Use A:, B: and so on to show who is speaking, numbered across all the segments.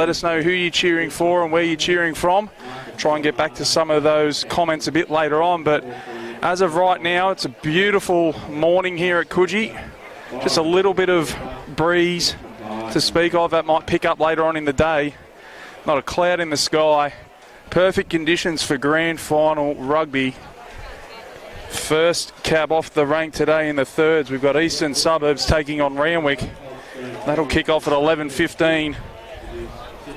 A: let us know who you're cheering for and where you're cheering from. Try and get back to some of those comments a bit later on. But as of right now, it's a beautiful morning here at Coogee. Just a little bit of breeze to speak of. That might pick up later on in the day. Not a cloud in the sky. Perfect conditions for grand final rugby. First cab off the rank today in the thirds. We've got Eastern Suburbs taking on Randwick. That'll kick off at 11:15.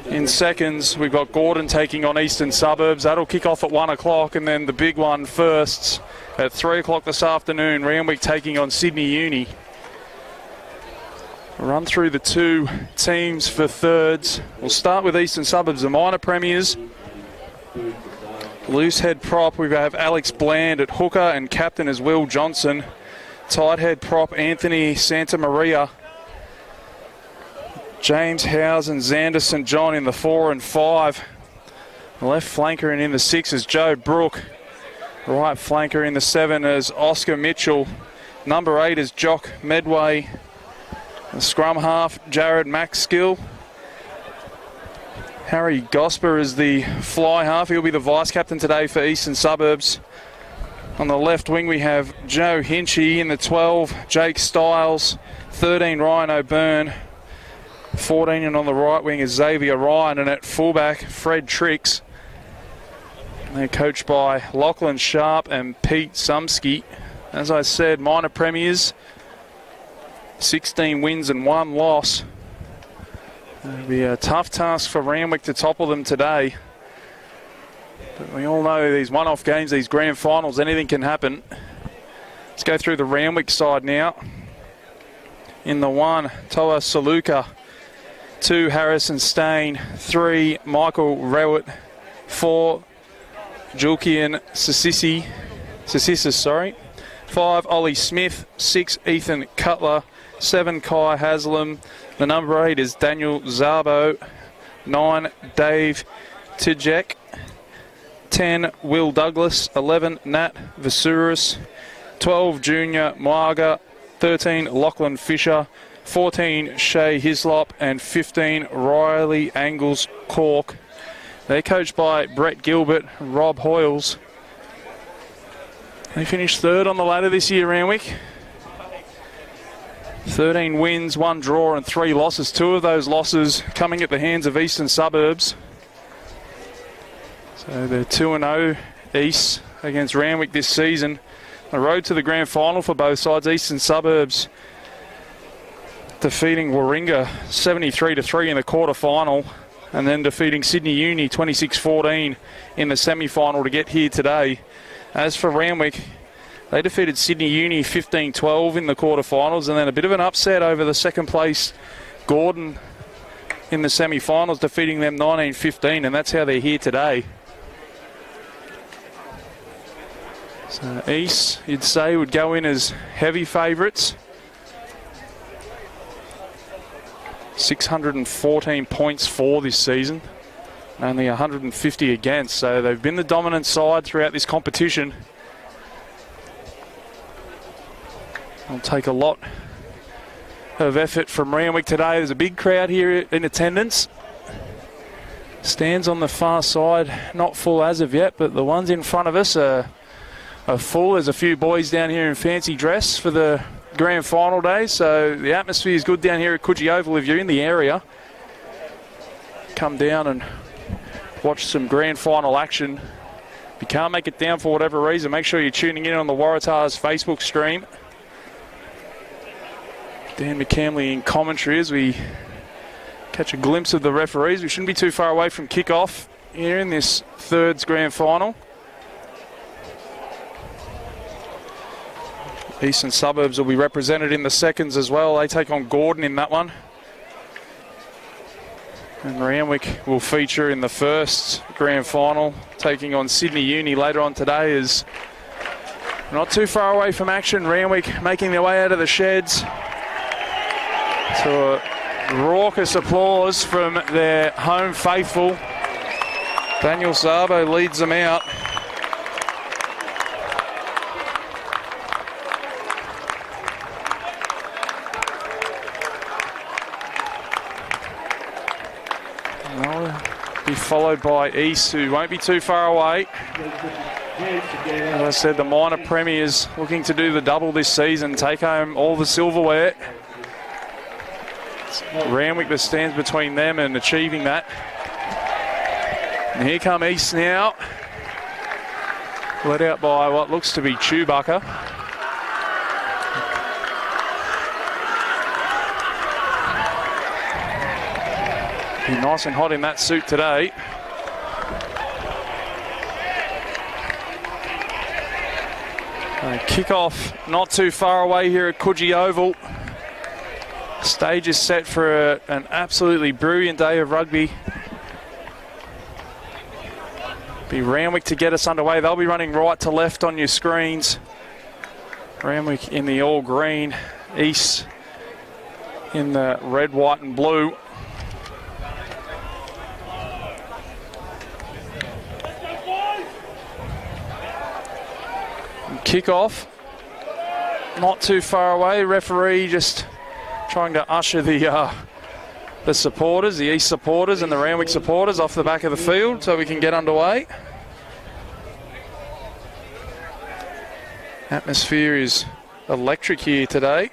A: In seconds, we've got Gordon taking on Eastern Suburbs. That'll kick off at 1 o'clock, and then the big one first at 3 o'clock this afternoon. Randwick taking on Sydney Uni. Run through the two teams for thirds. We'll start with Eastern Suburbs, the minor premiers. Loose head prop, we have Alex Bland at hooker, and captain is Will Johnson. Tight head prop, Anthony Santamaria. James Howes and Xander St. John in the 4 and 5. Left flanker and in the 6 is Joe Brook. Right flanker in the 7 is Oscar Mitchell. Number 8 is Jock Medway. The scrum half, Jared Maxgill. Harry Gosper is the fly half. He'll be the vice captain today for Eastern Suburbs. On the left wing we have Joe Hinchy. In the 12, Jake Stiles. 13, Ryan O'Byrne. 14, and on the right wing is Xavier Ryan, and at fullback, Fred Tricks. They're coached by Lachlan Sharp and Pete Sumsky. As I said, minor premiers, 16 wins and 1 loss. It'll be a tough task for Randwick to topple them today. But we all know these one-off games, these grand finals, anything can happen. Let's go through the Randwick side now. In the 1, Toa Saluka. 2, Harrison Stain. 3, Michael Rewett. 4, Julkian Sissis. 5, Ollie Smith. 6, Ethan Cutler. 7, Kai Haslam. The number 8 is Daniel Zabo. 9, Dave Tijek. 10, Will Douglas. 11, Nat Vasuris. 12, Junior Moaga. 13, Lachlan Fisher. 14, Shay Hislop, and 15, Riley Angles Cork. They're coached by Brett Gilbert, Rob Hoyles. They finished third on the ladder this year, Randwick. 13 wins, 1 draw and 3 losses. 2 of those losses coming at the hands of Eastern Suburbs. So they're 2-0 East against Randwick this season. The road to the grand final for both sides. Eastern Suburbs defeating Warringah 73-3 in the quarter-final, and then defeating Sydney Uni 26-14 in the semi-final to get here today. As for Randwick, they defeated Sydney Uni 15-12 in the quarter-finals, and then a bit of an upset over the second-place Gordon in the semi-finals, defeating them 19-15, and that's how they're here today. So East, you'd say, would go in as heavy favourites. 614 points for this season, only 150 against, so they've been the dominant side throughout this competition. It'll take a lot of effort from Randwick today. There's a big crowd here in attendance. Stands on the far side, not full as of yet, but the ones in front of us are full. There's a few boys down here in fancy dress for the grand final day, so the atmosphere is good down here at Coogee Oval. If you're in the area, come down and watch some grand final action. If you can't make it down for whatever reason, make sure you're tuning in on the Waratahs Facebook stream. Dan McCamley in commentary as we catch a glimpse of the referees. We shouldn't be too far away from kick-off here in this thirds grand final. Eastern Suburbs will be represented in the seconds as well. They take on Gordon in that one. And Randwick will feature in the first grand final, taking on Sydney Uni later on today. Is not too far away from action. Randwick making their way out of the sheds. So a raucous applause from their home faithful. Daniel Zabo leads them out. They'll be followed by East, who won't be too far away. As I said, the minor premiers looking to do the double this season, take home all the silverware. It's Randwick that stands between them and achieving that. And here come East now. Led out by what looks to be Chewbacca. Be nice and hot in that suit today. Kick-off not too far away here at Coogee Oval. Stage is set for an absolutely brilliant day of rugby. Be Randwick to get us underway. They'll be running right to left on your screens. Randwick in the all green, East in the red, white and blue. Kick-off, not too far away. Referee just trying to usher the supporters, the East supporters and the Randwick supporters off the back of the field so we can get underway. Atmosphere is electric here today,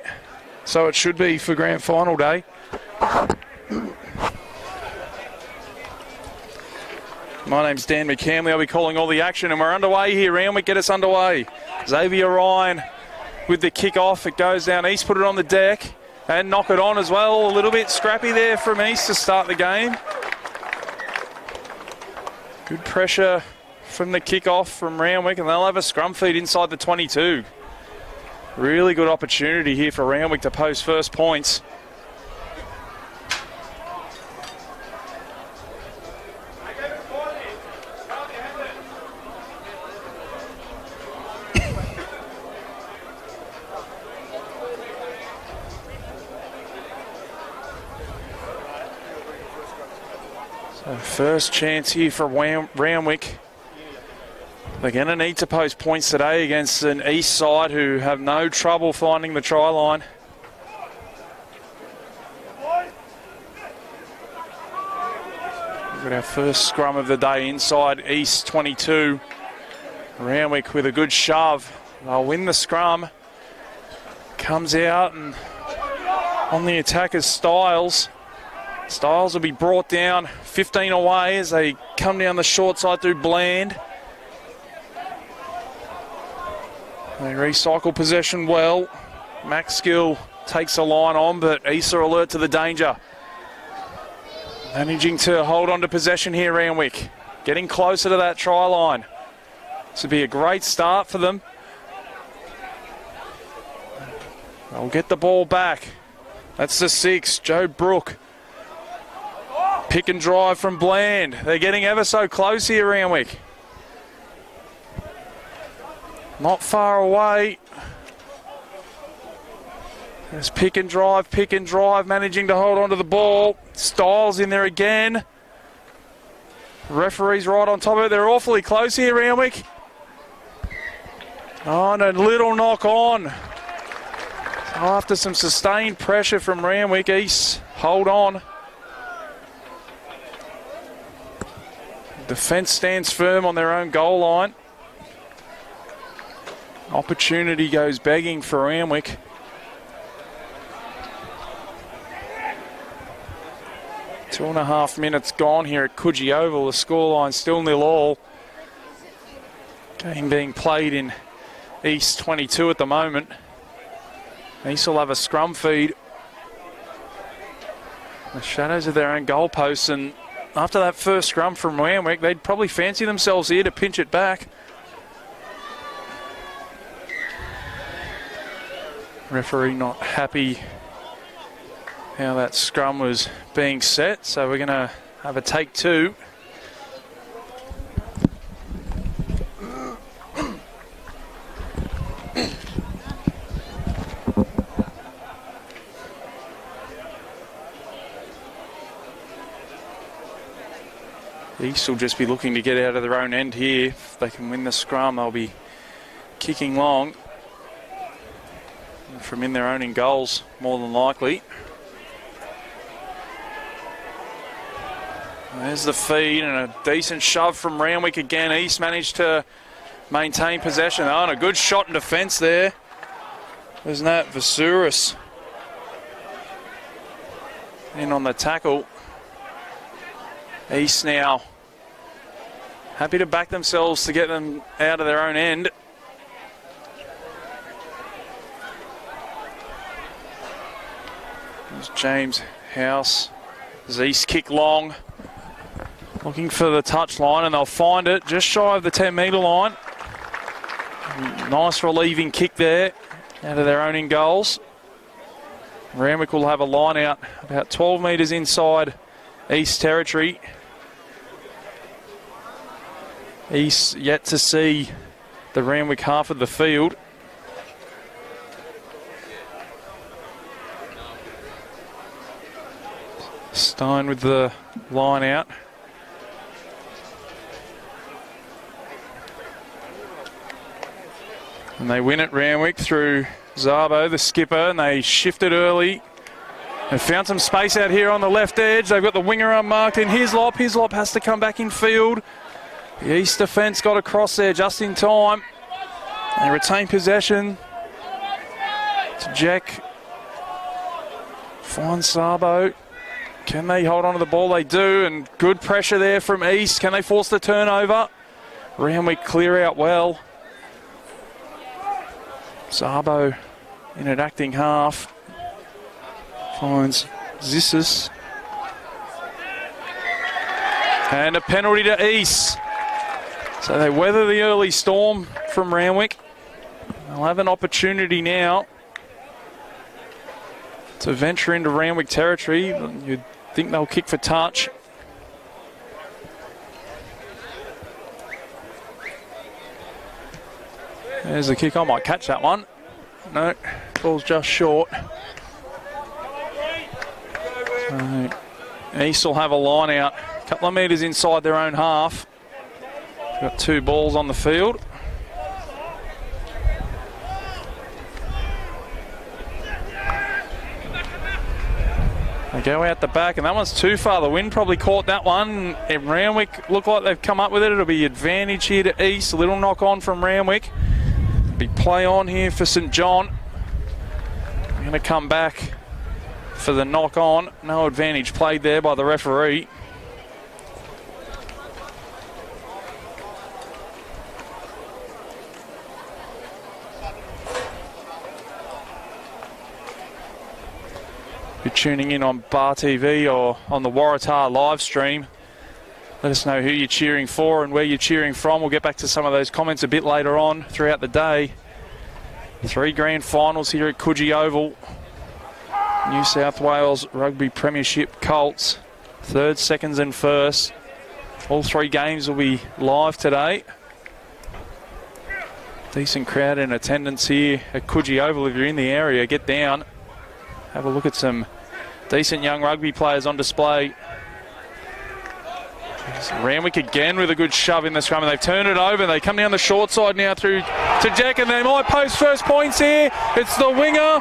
A: so it should be for grand final day. My name's Dan McCamley. I'll be calling all the action, and we're underway here. Randwick, get us underway. Xavier Ryan with the kick-off. It goes down. East put it on the deck and knock it on as well. A little bit scrappy there from East to start the game. Good pressure from the kick-off from Randwick, and they'll have a scrum feed inside the 22. Really good opportunity here for Randwick to post first points. First chance here for Randwick. They're going to need to post points today against an East side who have no trouble finding the try line. We've got our first scrum of the day inside East 22. Randwick with a good shove. They'll win the scrum. Comes out and on the attack is Styles. Styles will be brought down 15 away as they come down the short side through Bland. They recycle possession well. Max Skill takes a line on, but East are alert to the danger. Managing to hold on to possession here, Randwick. Getting closer to that try line. This would be a great start for them. They'll get the ball back. That's the 6, Joe Brook. Pick and drive from Bland. They're getting ever so close here, Randwick. Not far away. There's pick and drive, managing to hold on to the ball. Styles in there again. Referee's right on top of it. They're awfully close here, Randwick. Oh, and a little knock on. After some sustained pressure from Randwick, East hold on. Defence stands firm on their own goal line. Opportunity goes begging for Randwick. Two and a half minutes gone here at Coogee Oval. The scoreline still 0-0. Game being played in East 22 at the moment. East will have a scrum feed. The shadows of their own goalposts, and after that first scrum from Randwick, they'd probably fancy themselves here to pinch it back. Referee not happy how that scrum was being set, so we're going to have a take two. East will just be looking to get out of their own end here. If they can win the scrum, they'll be kicking long. And from in their own in goals, more than likely. There's the feed and a decent shove from Randwick again. East managed to maintain possession. Oh, and a good shot in defence there. Isn't that Vasuris in on the tackle? East now happy to back themselves to get them out of their own end. There's James House. As East kick long. Looking for the touch line, and they'll find it just shy of the 10-metre line. Nice relieving kick there out of their own in goals. Randwick will have a line out about 12 metres inside East territory. East yet to see the Randwick half of the field. Stein with the line out. And they win at Randwick through Zabo, the skipper, and they shifted early. They found some space out here on the left edge. They've got the winger unmarked in Hislop. Hislop has to come back in field. The East defence got across there just in time. They retain possession. To Jack. Finds Zabo. Can they hold on to the ball? They do, and good pressure there from East. Can they force the turnover? Randwick clear out well. Zabo in at acting half. Finds Zissis. And a penalty to East. So they weather the early storm from Randwick. They'll have an opportunity now to venture into Randwick territory. You'd think they'll kick for touch. There's the kick. I might catch that one. No, ball's just short. So East will have a line out. A couple of metres inside their own half. Got two balls on the field. They go out the back, and that one's too far. The wind probably caught that one. And Randwick look like they've come up with it. It'll be advantage here to East. A little knock on from Randwick. Big play on here for St John. They're going to come back for the knock on. No advantage played there by the referee. If you're tuning in on Bar TV or on the Waratah live stream, let us know who you're cheering for and where you're cheering from. We'll get back to some of those comments a bit later on throughout the day. 3 grand finals here at Coogee Oval. New South Wales Rugby Premiership Colts. 3rd, 2nds and 1st. All 3 games will be live today. Decent crowd in attendance here at Coogee Oval. If you're in the area, get down. Have a look at some decent young rugby players on display. Randwick again with a good shove in the scrum, and they've turned it over. They come down the short side now through to Jack, and they might post first points here. It's the winger.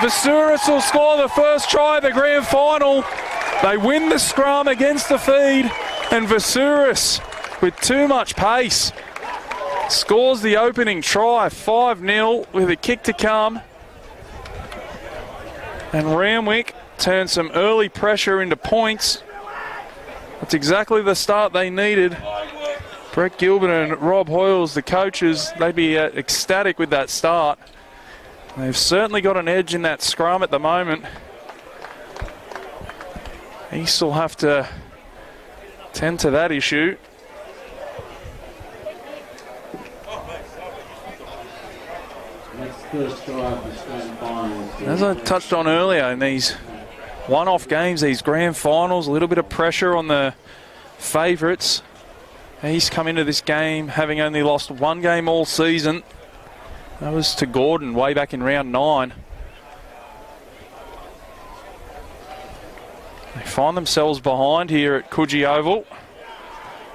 A: Vasuris will score the first try of the grand final. They win the scrum against the feed, and Vasuris, with too much pace, scores the opening try, 5-0 with a kick to come. And Randwick turns some early pressure into points. That's exactly the start they needed. Brett Gilbert and Rob Hoyles, the coaches, they'd be ecstatic with that start. They've certainly got an edge in that scrum at the moment. East will have to tend to that issue. As I touched on earlier, in these one-off games, these grand finals, a little bit of pressure on the favourites. East come into this game having only lost 1 game all season. That was to Gordon way back in round 9. They find themselves behind here at Coogee Oval.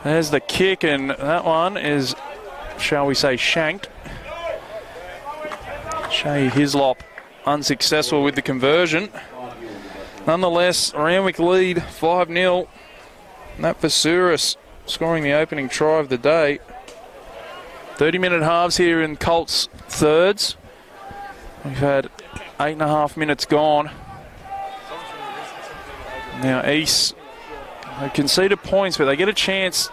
A: There's the kick, and that one is, shall we say, shanked. Shay Hislop unsuccessful with the conversion. Nonetheless, Randwick lead 5-0. And that Vasuris scoring the opening try of the day. 30-minute halves here in Colts thirds. We've had 8.5 minutes gone. Now East, they conceded points, but they get a chance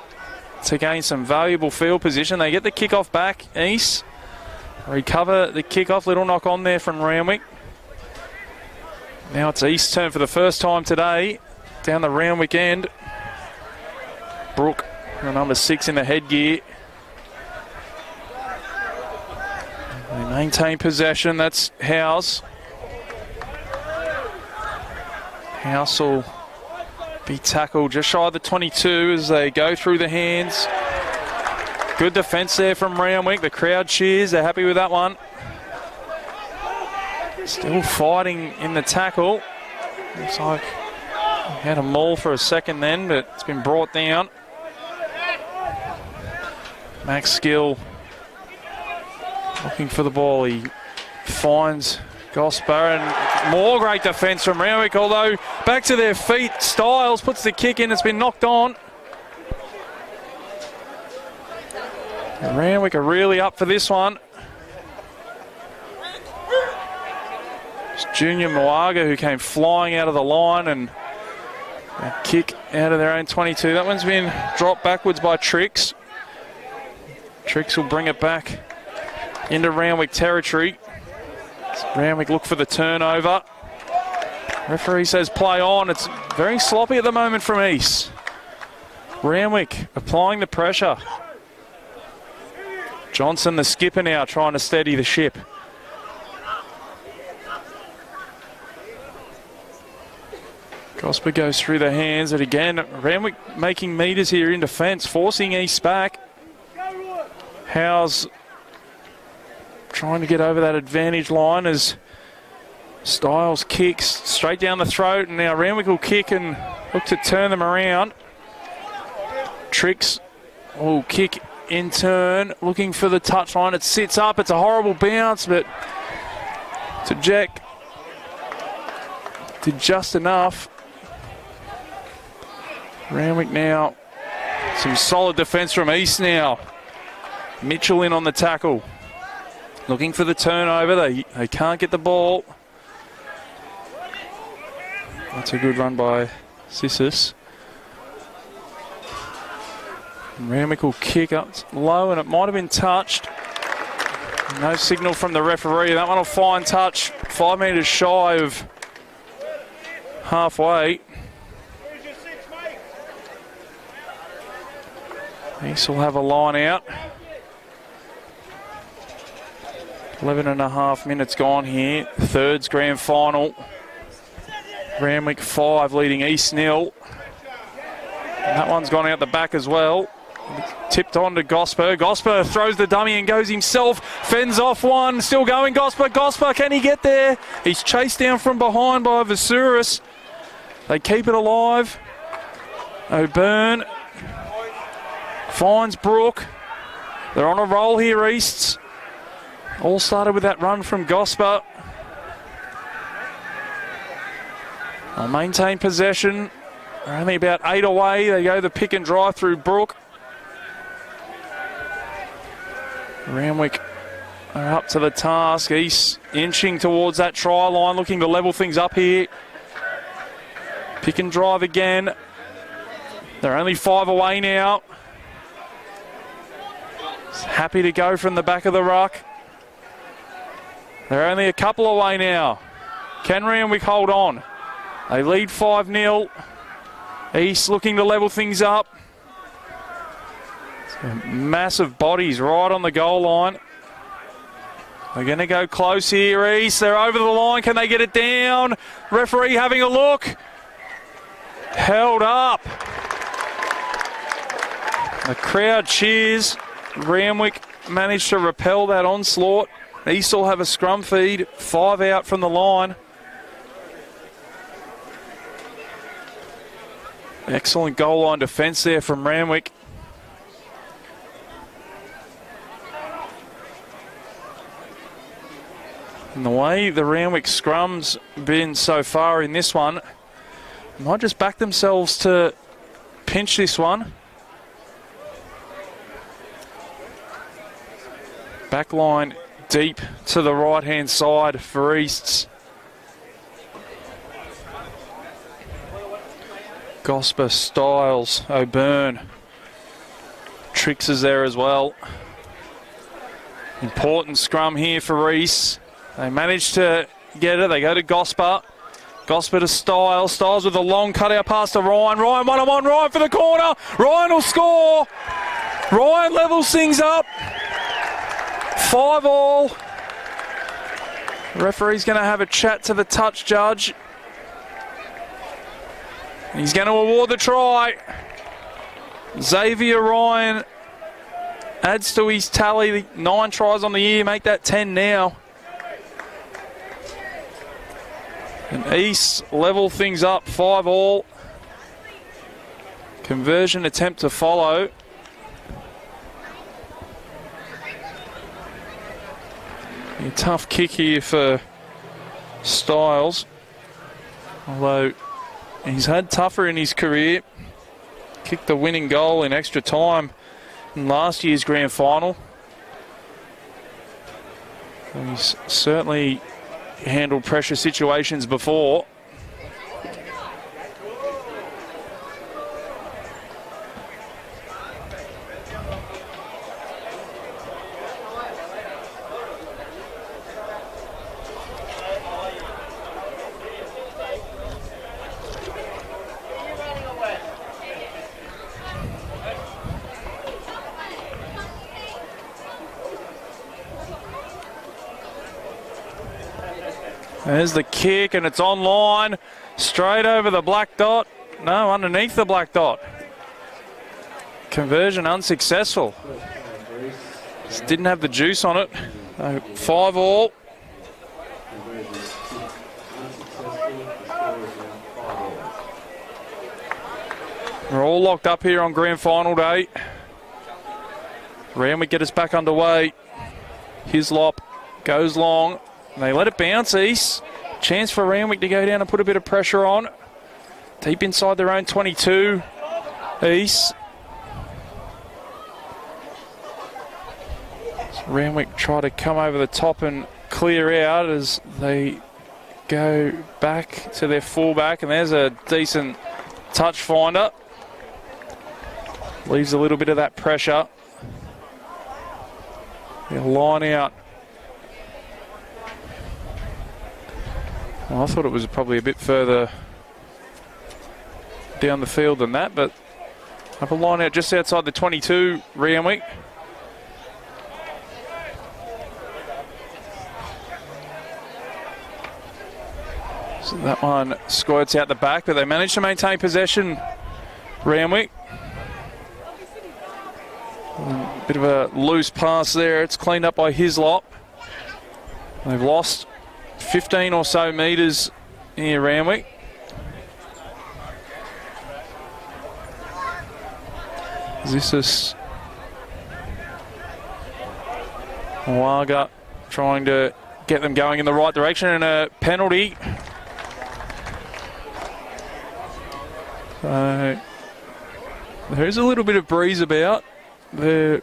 A: to gain some valuable field position. They get the kickoff back, East. Recover the kickoff, little knock on there from Randwick. Now it's East's turn for the first time today. Down the Randwick end. Brooke, the number 6 in the headgear. They maintain possession, that's House. House will be tackled just shy of the 22 as they go through the hands. Good defence there from Randwick. The crowd cheers. They're happy with that one. Still fighting in the tackle. Looks like he had a maul for a second then, but it's been brought down. Max Skill looking for the ball. He finds Gosper, and more great defence from Randwick, although back to their feet. Styles puts the kick in. It's been knocked on. And Randwick are really up for this one. It's Junior Moaga who came flying out of the line, and a kick out of their own 22. That one's been dropped backwards by Trix. Trix will bring it back into Randwick territory. Randwick look for the turnover. Referee says play on. It's very sloppy at the moment from East. Randwick applying the pressure. Johnson, the skipper, now trying to steady the ship. Gosper goes through the hands, and again, Randwick making metres here in defence, forcing East back. Howes trying to get over that advantage line as Styles kicks straight down the throat, and now Randwick will kick and look to turn them around. Trix will kick in turn, looking for the touchline. It sits up. It's a horrible bounce, but to Jack did just enough. Randwick now, some solid defence from East now. Mitchell in on the tackle. Looking for the turnover. They can't get the ball. That's a good run by Sissis. Randwick will kick up low, and it might have been touched. No signal from the referee. That one will find touch 5 metres shy of halfway. East will have a line out. 11.5 minutes gone here. Thirds grand final. Randwick 5 leading East 0. And that one's gone out the back as well. Tipped on to Gosper. Gosper throws the dummy and goes himself. Fends off one. Still going. Gosper. Gosper, can he get there? He's chased down from behind by Vasuris. They keep it alive. O'Byrne finds Brooke. They're on a roll here, Easts. All started with that run from Gosper. They'll maintain possession. They're only about 8 away. They go the pick and drive through Brooke. Randwick are up to the task. East inching towards that try line, looking to level things up here. Pick and drive again. They're only 5 away now. Happy to go from the back of the ruck. They're only a couple away now. Can Randwick hold on? They lead 5-0. East looking to level things up. Massive bodies right on the goal line. They're going to go close here, East. They're over the line. Can they get it down? Referee having a look. Held up. The crowd cheers. Randwick managed to repel that onslaught. East will have a scrum feed. 5 out from the line. Excellent goal line defence there from Randwick. And the way the Randwick scrum's been so far in this one, might just back themselves to pinch this one. Back line deep to the right-hand side for Easts. Gosper, Styles, O'Byrne. Tricks is there as well. Important scrum here for Reese. They manage to get it. They go to Gosper. Gosper to Styles. Styles with a long cutout pass to Ryan. Ryan one-on-one. Ryan for the corner. Ryan will score. Ryan levels things up. 5-all. The referee's going to have a chat to the touch judge. He's going to award the try. Xavier Ryan adds to his tally. 9 tries on the year. Make that 10 now. And East level things up. 5-all. Conversion attempt to follow. A tough kick here for Styles. Although he's had tougher in his career. Kicked the winning goal in extra time in last year's grand final. He's certainly handled pressure situations before. There's the kick, and it's online. Straight over the black dot. No, underneath the black dot. Conversion unsuccessful. Just didn't have the juice on it. 5-all. We're all locked up here on grand final day. Randwick get us back underway. Hislop goes long. They let it bounce, East. Chance for Randwick to go down and put a bit of pressure on. Deep inside their own 22, East. So Randwick try to come over the top and clear out as they go back to their fullback. And there's a decent touch finder. Leaves a little bit of that pressure. They'll line out. Well, I thought it was probably a bit further down the field than that, but have a line out just outside the 22, Randwick. So that one squirts out the back, but they managed to maintain possession, Randwick. A bit of a loose pass there. It's cleaned up by Hislop. They've lost 15 or so metres here, Randwick. This is Waga trying to get them going in the right direction, and a penalty. So there is a little bit of breeze about. They're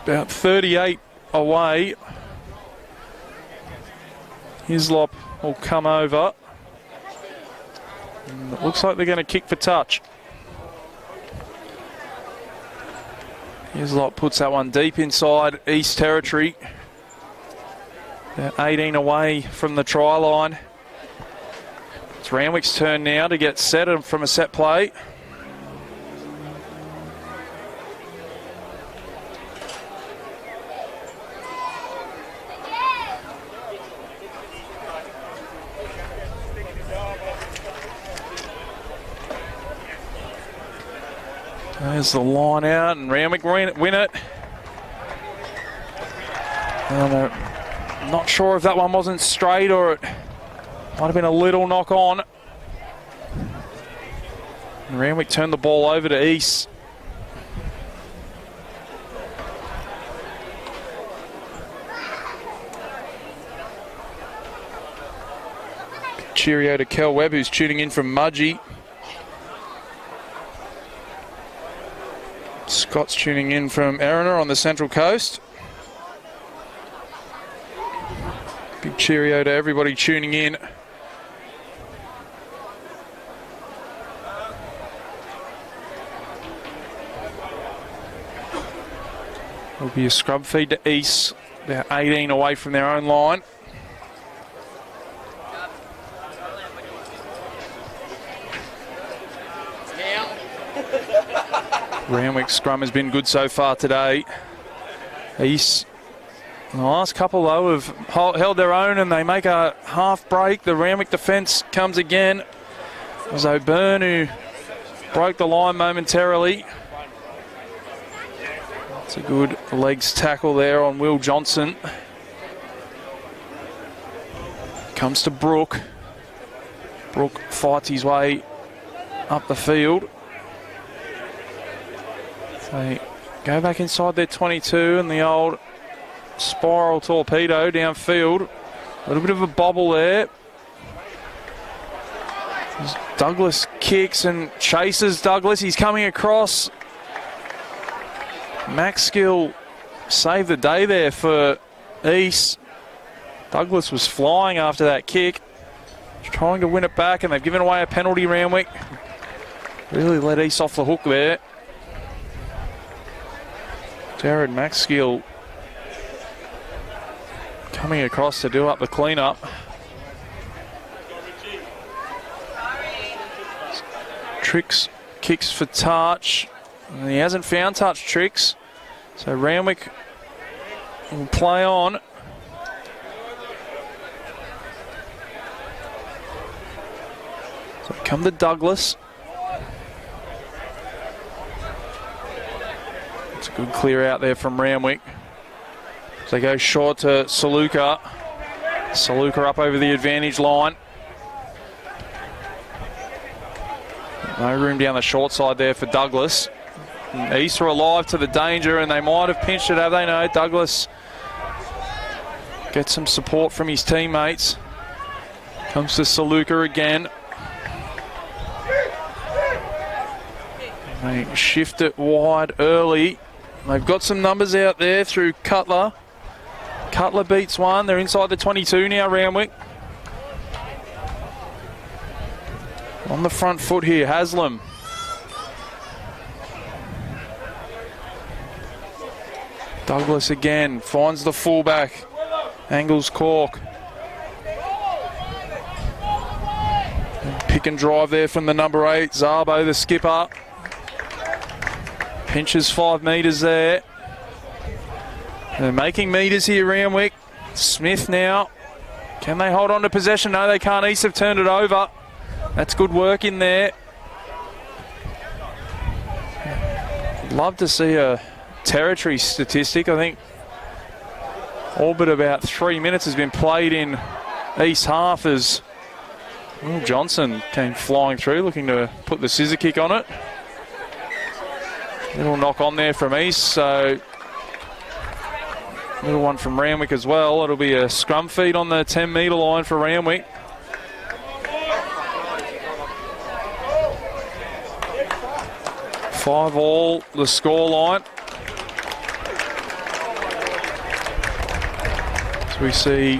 A: about 38 away. Hislop will come over. And it looks like they're going to kick for touch. Hislop puts that one deep inside East territory. They're 18 away from the try line. It's Randwick's turn now to get set from a set play. There's the line out, and Randwick win it. I'm not sure if that one wasn't straight or it might have been a little knock on. And Randwick turned the ball over to East. Cheerio to Kel Webb, who's tuning in from Mudgee. Scott's tuning in from Erina on the Central Coast. Big cheerio to everybody tuning in. It'll be a scrub feed to East. They're 18 away from their own line. Randwick scrum has been good so far today. East, in the last couple though, have held their own and they make a half break. The Randwick defence comes again. It was O'Byrne who broke the line momentarily. It's a good legs tackle there on Will Johnson. Comes to Brooke. Brooke fights his way up the field. They go back inside their 22 and the old spiral torpedo downfield. A little bit of a bobble there. Douglas kicks and chases Douglas. He's coming across. Max Skill saved the day there for East. Douglas was flying after that kick. Trying to win it back, and they've given away a penalty, Randwick. Really let East off the hook there. Jared Maxgill coming across to do up the clean-up. Tricks kicks for touch. And he hasn't found touch Tricks. So Randwick will play on. So come to Douglas. It's a good clear out there from Randwick. So they go short to Saluka. Saluka up over the advantage line. No room down the short side there for Douglas. And East are alive to the danger and they might have pinched it, have they? No, Douglas gets some support from his teammates. Comes to Saluka again. They shift it wide early. They've got some numbers out there through Cutler. Cutler beats one. They're inside the 22 now, Randwick. On the front foot here, Haslam. Douglas again, finds the fullback. Angles Cork. And pick and drive there from the number 8, Zabo, the skipper. Pinches 5 metres there. They're making metres here, Randwick. Smith now. Can they hold on to possession? No, they can't. East have turned it over. That's good work in there. Love to see a territory statistic. I think all but about 3 minutes has been played in East half as Will Johnson came flying through looking to put the scissor kick on it. Little knock on there from East, so little one from Randwick as well. It'll be a scrum feed on the 10 metre line for Randwick. Five all, the score line. So we see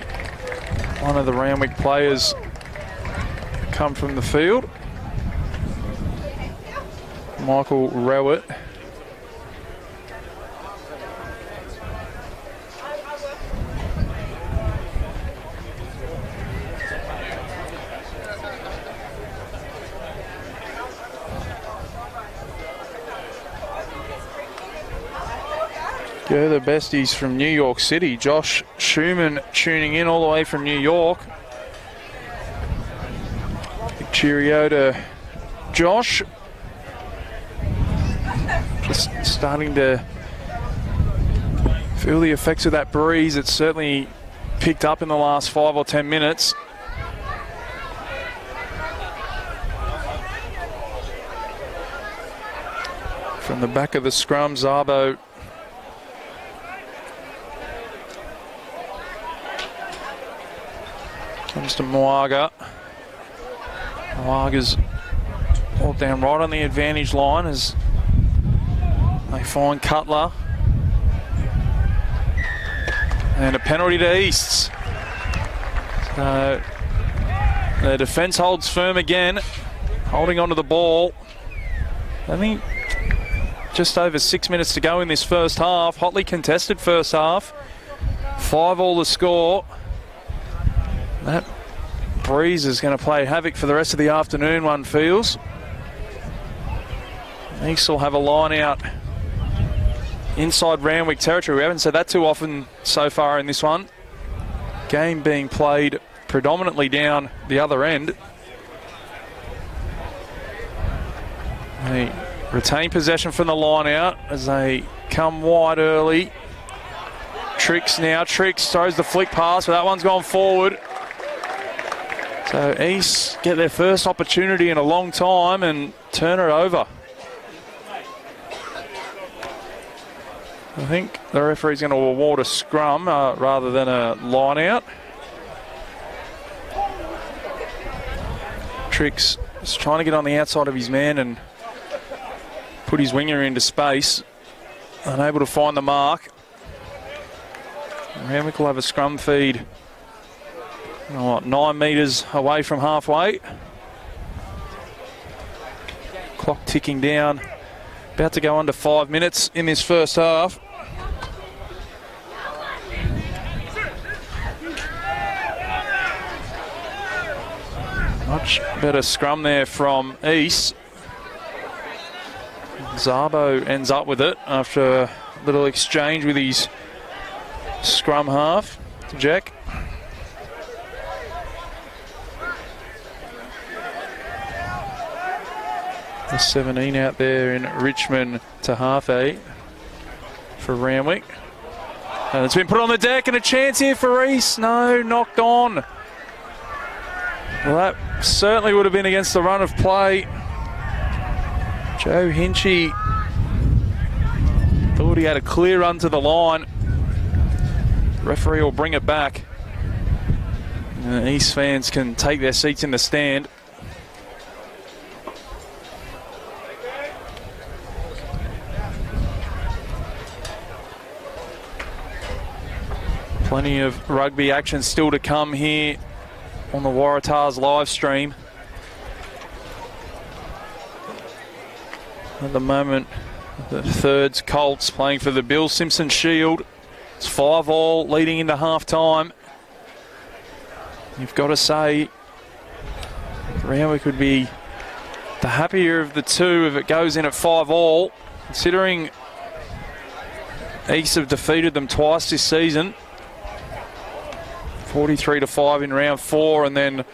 A: one of the Randwick players come from the field. Michael Rowett. Go the besties from New York City. Josh Schumann tuning in all the way from New York. Big cheerio to Josh. Just starting to feel the effects of that breeze. It's certainly picked up in the last 5 or 10 minutes. From the back of the scrum, Zabo comes to Moaga. Moaga's walked down right on the advantage line as they find Cutler. And a penalty to Easts. So the defence holds firm again, holding onto the ball. I think just over 6 minutes to go in this first half. Hotly contested first half. 5-all the score. That breeze is going to play havoc for the rest of the afternoon, one feels. East will have a line out inside Randwick territory. We haven't said that too often so far in this one. Game being played predominantly down the other end. They retain possession from the line out as they come wide early. Tricks now. Tricks throws the flick pass, but that one's gone forward. So East get their first opportunity in a long time and turn it over. I think the referee's going to award a scrum rather than a line out. Tricks is trying to get on the outside of his man and put his winger into space. Unable to find the mark. Randwick will have a scrum feed 9 metres away from halfway. Clock ticking down. About to go under 5 minutes in this first half. Much better scrum there from East. Zabo ends up with it after a little exchange with his scrum half, Jack. The 17 out there in Richmond to half 8 for Randwick. And it's been put on the deck and a chance here for East. No, knocked on. Well, that certainly would have been against the run of play. Joe Hinchy thought he had a clear run to the line. Referee will bring it back. And the East fans can take their seats in the stand. Plenty of rugby action still to come here on the Waratahs live stream. At the moment, the thirds Colts playing for the Bill Simpson Shield. It's 5-all leading into half-time. You've got to say, Randwick would be the happier of the two if it goes in at 5-all, considering East have defeated them twice this season. 43-5 in round 4, and then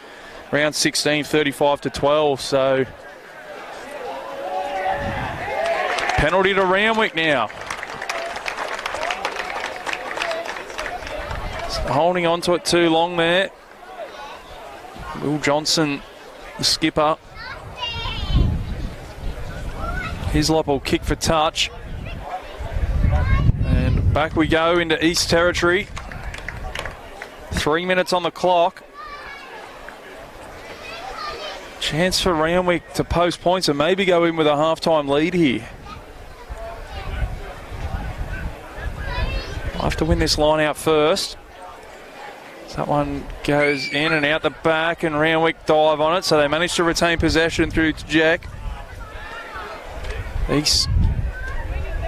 A: round 16, 35-12. So penalty to Randwick now. Holding on to it too long there. Will Johnson, the skipper. Hislop will kick for touch. And back we go into East territory. 3 minutes on the clock. Chance for Randwick to post points and maybe go in with a half-time lead here. I'll have to win this line out first. So that one goes in and out the back, and Randwick dive on it, so they manage to retain possession through to Jack. East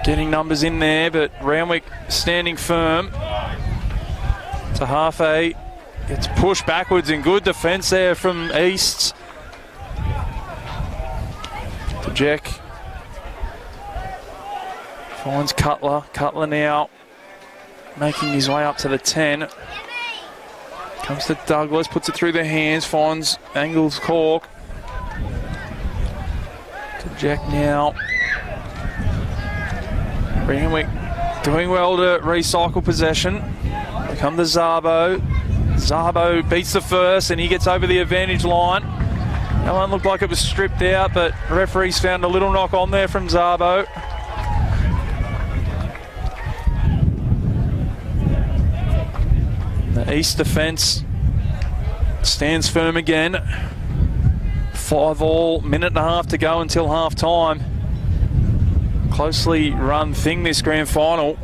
A: getting numbers in there, but Randwick standing firm. To half 8. Gets pushed backwards in good defence there from East. To Jack. Finds Cutler. Cutler now making his way up to the 10. Comes to Douglas, puts it through the hands, finds Angles Cork. To Jack now. Randwick doing well to recycle possession. Come to Zabo. Zabo beats the first and he gets over the advantage line. That one looked like it was stripped out, but referees found a little knock on there from Zabo. The East defence stands firm again. 5-all, minute and a half to go until half time. Closely run thing, this grand final.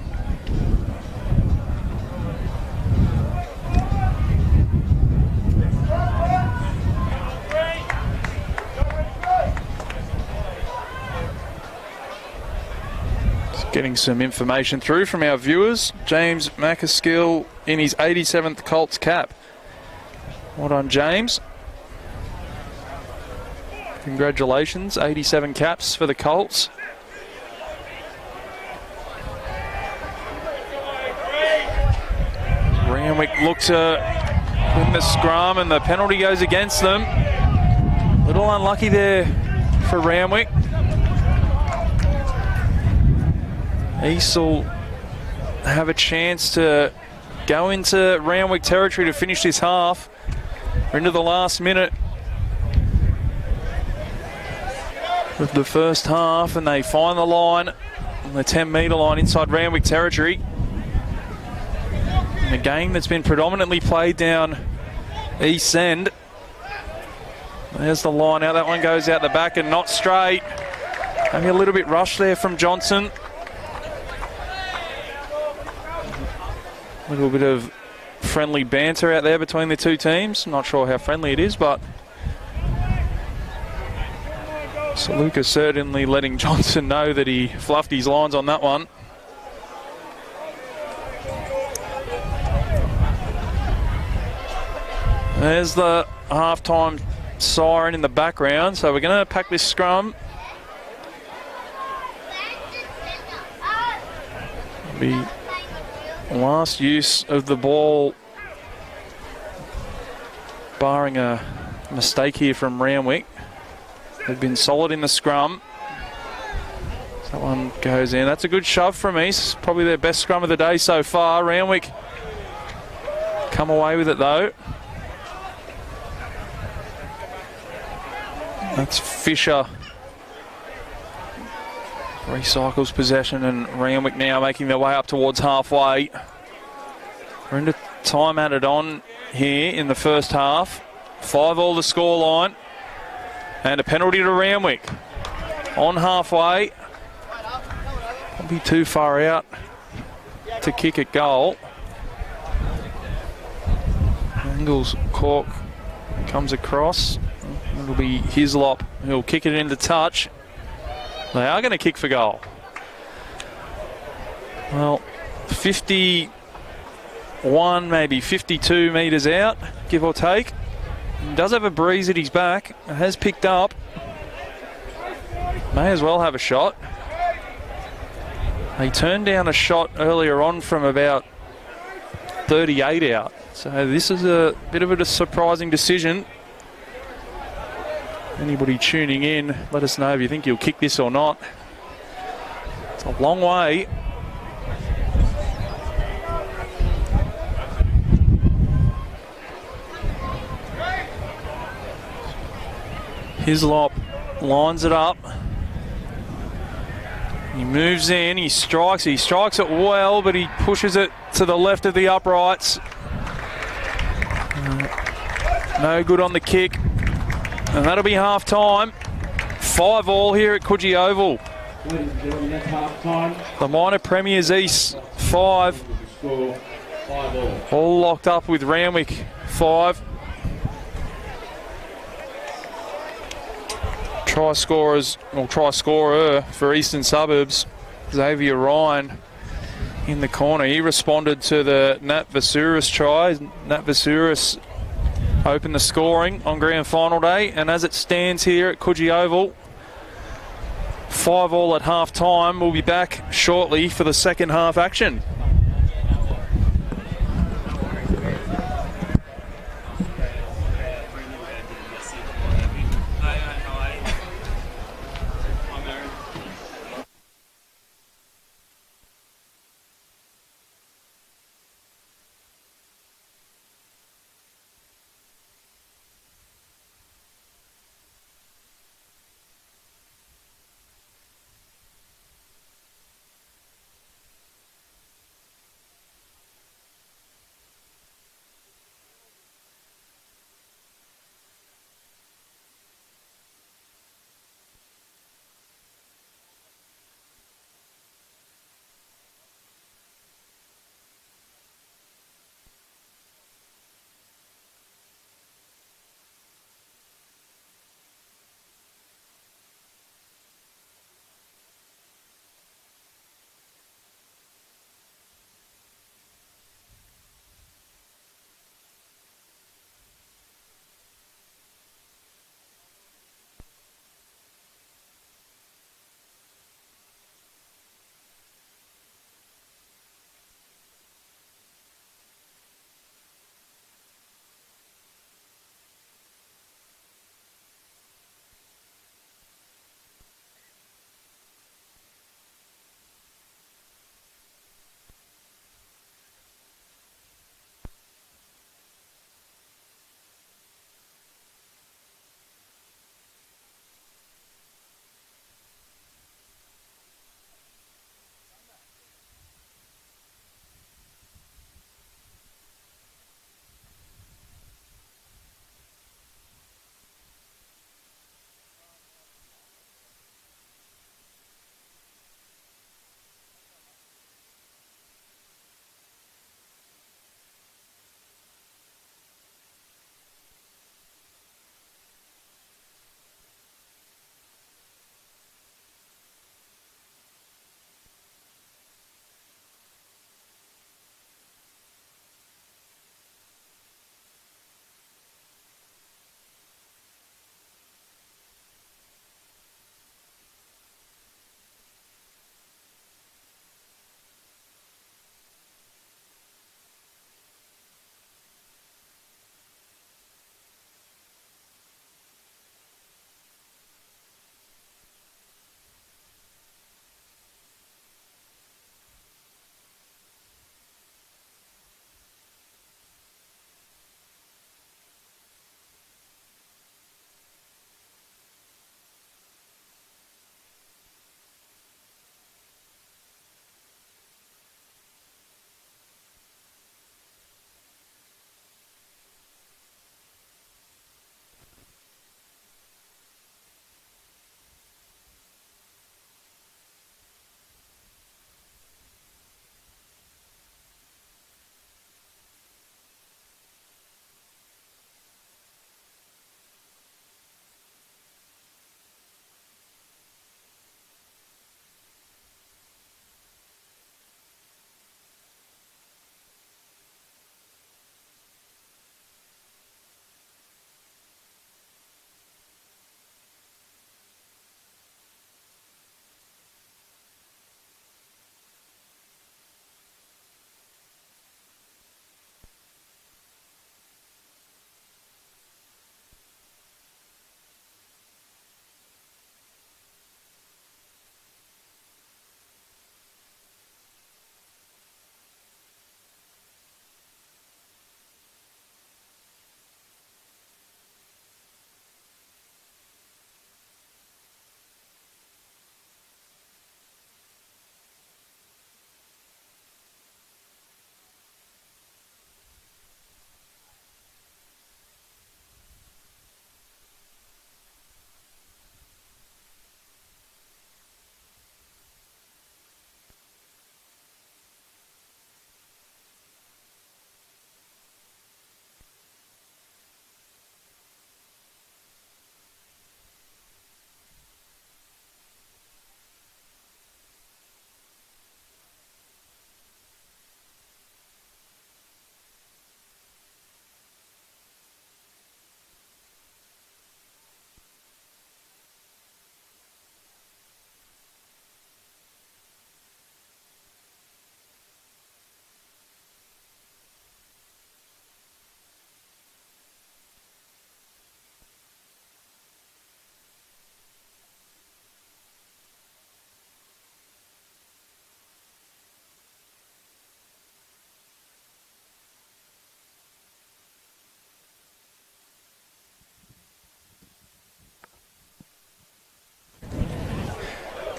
A: Getting some information through from our viewers. James McAskill in his 87th Colts cap. Well done, James. Congratulations, 87 caps for the Colts. Randwick look to win the scrum and the penalty goes against them. Little unlucky there for Randwick. East will have a chance to go into Randwick territory to finish this half. We're into the last minute of the first half, and they find the line on the 10-metre line inside Randwick territory. In a game that's been predominantly played down East End. There's the line out. That one goes out the back and not straight. Maybe a little bit rushed there from Johnson. A little bit of friendly banter out there between the two teams. Not sure how friendly it is, but Saluka certainly letting Johnson know that he fluffed his lines on that one. There's the halftime siren in the background, so we're going to pack this scrum. Be last use of the ball, barring a mistake here from Randwick. They've been solid in the scrum. That one goes in. That's a good shove from East. Probably their best scrum of the day so far. Randwick come away with it though. That's Fisher. Recycles possession, and Randwick now making their way up towards halfway. We're into time added on here in the first half. 5-all the scoreline. And a penalty to Randwick. On halfway. Won't be too far out to kick a goal. Angles Cork comes across. It'll be Hislop who'll kick it into touch. They are going to kick for goal. Well, 51, maybe 52 metres out, give or take. He does have a breeze at his back. It has picked up. May as well have a shot. He turned down a shot earlier on from about 38 out. So this is a bit of a surprising decision. Anybody tuning in, let us know if you think he'll kick this or not. It's a long way. Hislop lines it up. He moves in, he strikes it well, but he pushes it to the left of the uprights. No good on the kick. And that'll be half time. 5-all here at Coogee Oval. The minor premiers East 5. All locked up with Randwick 5. Try scorer for Eastern Suburbs, Xavier Ryan in the corner. He responded to the Nat Vasuris try. Nat Vasuris opened the scoring on grand final day, and as it stands here at Coogee Oval, 5-all at half time. We'll be back shortly for the second half action.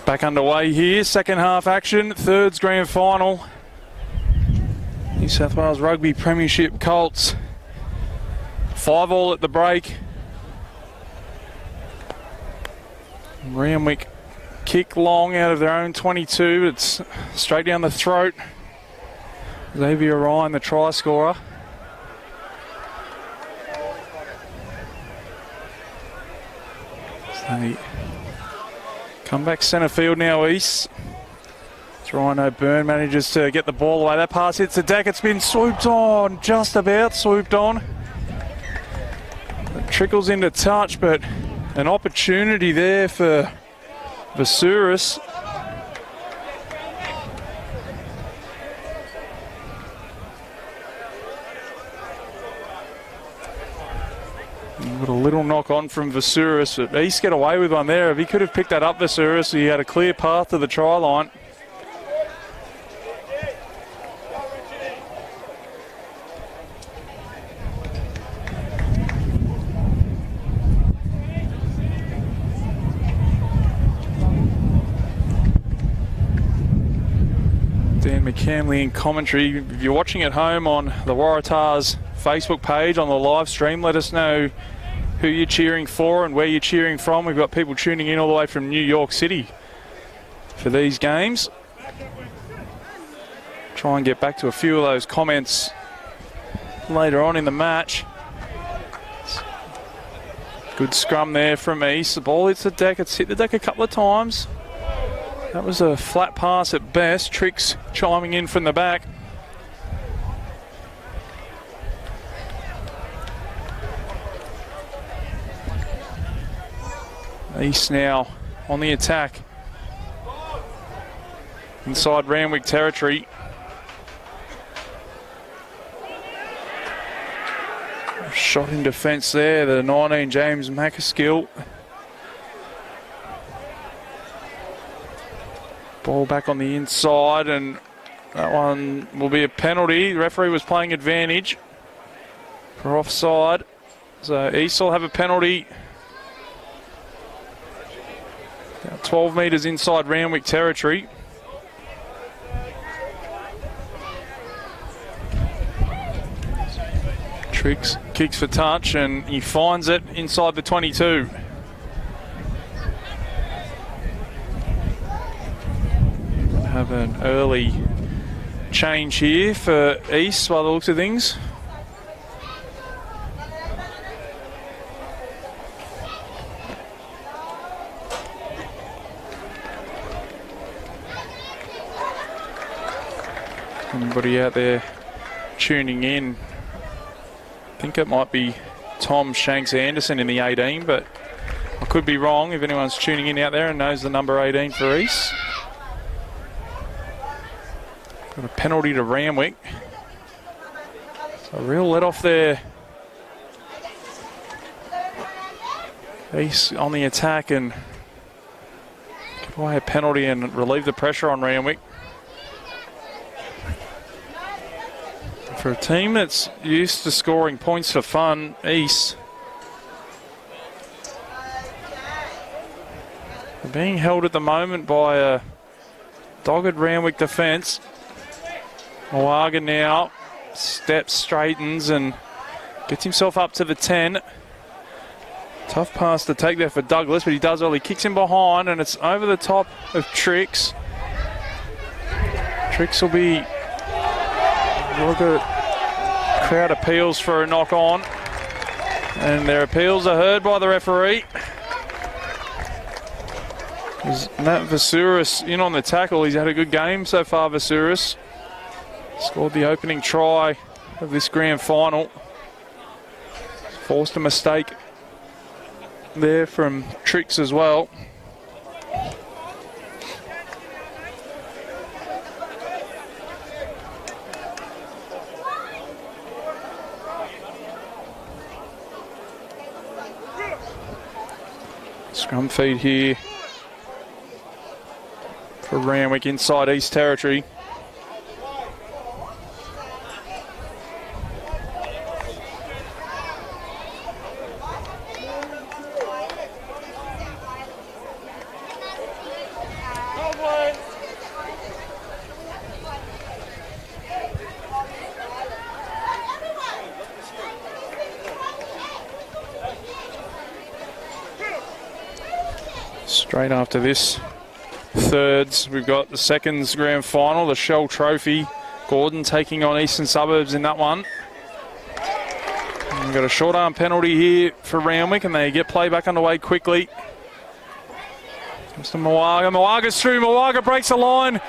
A: Back underway here, second half action, thirds grand final. New South Wales Rugby Premiership Colts. 5-all at the break. Randwick kick long out of their own 22. It's straight down the throat. Xavier Ryan, the try scorer. So they come back centre field now, East. Rhino Byrne manages to get the ball away. That pass hits the deck. It's been swooped on, just about swooped on. It trickles into touch, but an opportunity there for Vasuris. Got a little knock on from Vasuris, but East get away with one there. If he could have picked that up, Vasuris, he had a clear path to the try line. Dan McCamley in commentary. If you're watching at home on the Waratahs Facebook page on the live stream, let us know who you're cheering for and where you're cheering from. We've got people tuning in all the way from New York City for these games. Try and get back to a few of those comments later on in the match. Good scrum there from East. The ball hits the deck. It's hit the deck a couple of times. That was a flat pass at best. Tricks chiming in from the back. East now on the attack. Inside Randwick territory. Shot in defence there, the 19 James Macaskill. Ball back on the inside, and that one will be a penalty. The referee was playing advantage for offside. So East will have a penalty. 12 metres inside Randwick territory. Tricks kicks for touch, and he finds it inside the 22. Have an early change here for East by the looks of things. Anybody out there tuning in? I think it might be Tom Shanks Anderson in the 18, but I could be wrong if anyone's tuning in out there and knows the number 18 for East. Got a penalty to Randwick. So a real let off there. East on the attack and give away a penalty and relieve the pressure on Randwick. For a team that's used to scoring points for fun, East, they're being held at the moment by a dogged Randwick defence. Moaga now steps, straightens and gets himself up to the 10. Tough pass to take there for Douglas, but he does well. He kicks him behind and it's over the top of Tricks. Tricks will be... Look at crowd appeals for a knock on, and their appeals are heard by the referee. Matt Vasuris in on the tackle. He's had a good game so far, Vasuris. Scored the opening try of this grand final. Forced a mistake there from Tricks as well. Scrum feed here for Randwick inside East territory. Straight after this thirds, we've got the seconds grand final, the Shell Trophy. Gordon taking on Eastern Suburbs in that one. We've got a short arm penalty here for Randwick, and they get play back underway quickly. Comes to Mowaga. Mowaga's through. Mowaga breaks the line.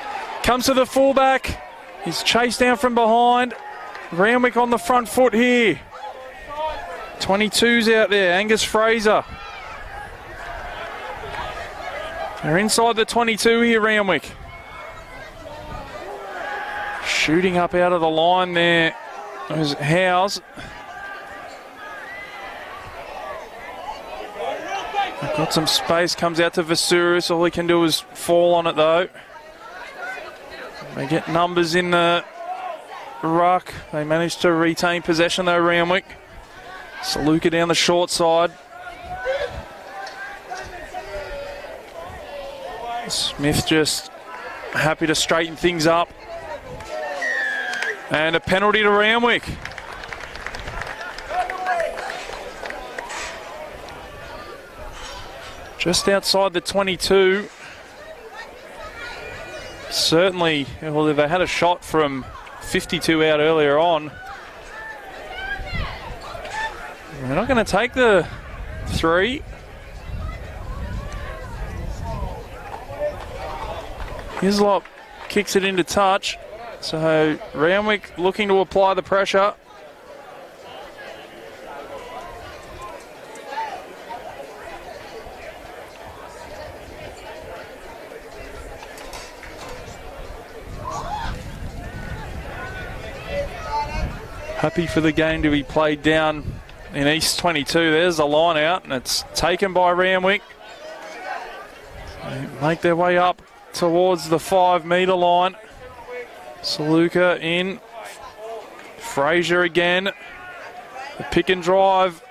A: Comes to the fullback. He's chased down from behind. Randwick on the front foot here. 22's out there. Angus Fraser. They're inside the 22 here, Randwick. Shooting up out of the line there was Howes. They've got some space, comes out to Vesuris. All he can do is fall on it though. They get numbers in the ruck. They manage to retain possession though, Randwick. Saluka down the short side. Smith just happy to straighten things up. And a penalty to Randwick. Just outside the 22. Certainly, well, they had a shot from 52 out earlier on. They're not going to take the 3. Hislop kicks it into touch. So Randwick looking to apply the pressure. Happy for the game to be played down in East 22. There's the line out, and it's taken by Randwick. They make their way up towards the 5 metre line. Saluka in. Fraser again. The pick and drive.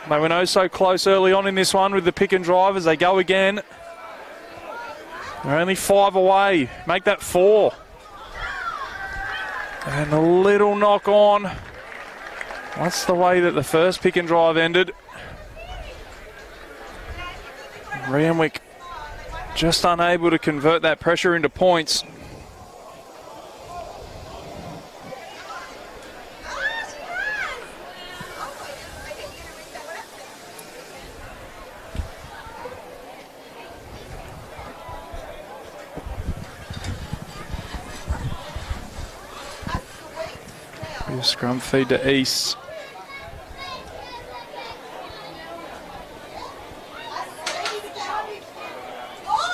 A: They were so close early on in this one with the pick and drive as they go again. They're only 5 away. Make that 4. And a little knock on. That's the way that the first pick and drive ended. Randwick just unable to convert that pressure into points. Scrum feed to East.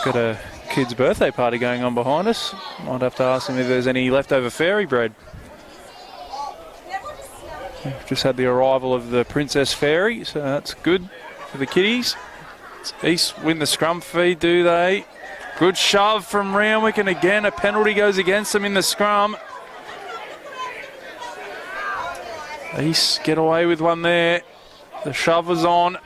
A: Got a kid's birthday party going on behind us. Might have to ask them if there's any leftover fairy bread. We've just had the arrival of the Princess Fairy, so that's good for the kiddies. East win the scrum feed, do they? Good shove from Randwick, and again a penalty goes against them in the scrum. East get away with one there. The shove was on.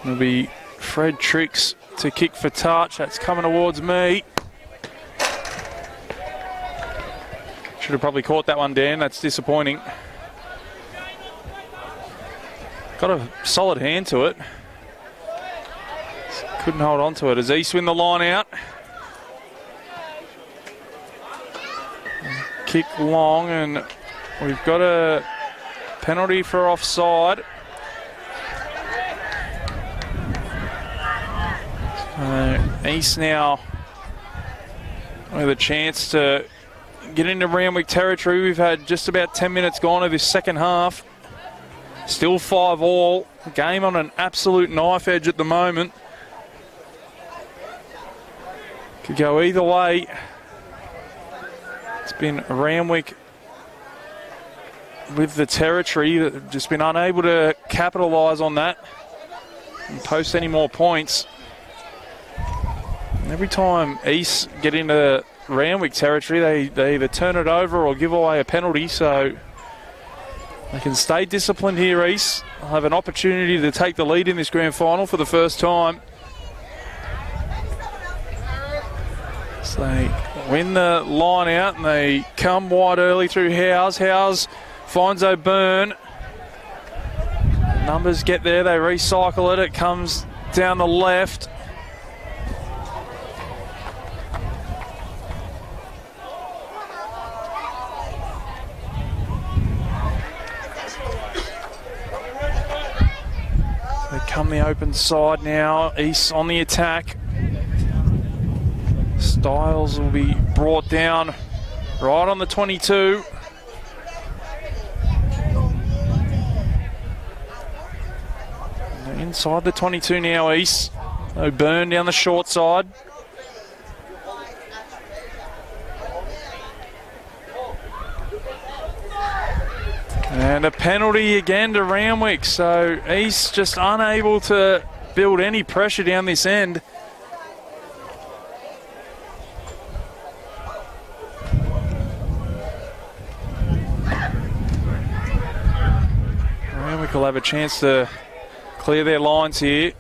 A: It'll be Fred Tricks to kick for touch. That's coming towards me. Should have probably caught that one, Dan. That's disappointing. Got a solid hand to it. Couldn't hold on to it as East win the line out. Kick long, and we've got a penalty for offside. East now with a chance to get into Randwick territory. We've had just about 10 minutes gone of this second half. Still 5-all. Game on an absolute knife edge at the moment. Could go either way. It's been Randwick with the territory that have just been unable to capitalise on that and post any more points. And every time East get into Randwick territory, they either turn it over or give away a penalty, so they can stay disciplined here, East. They'll have an opportunity to take the lead in this grand final for the first time. So they win the line out and they come wide early through Howes. Howes finds O'Byrne. Numbers get there, they recycle it, it comes down the left. They come the open side now, East on the attack. Styles will be brought down right on the 22. Inside the 22 now, East. No burn down the short side. And a penalty again to Randwick. So East just unable to build any pressure down this end. Randwick will have a chance to clear their lines here.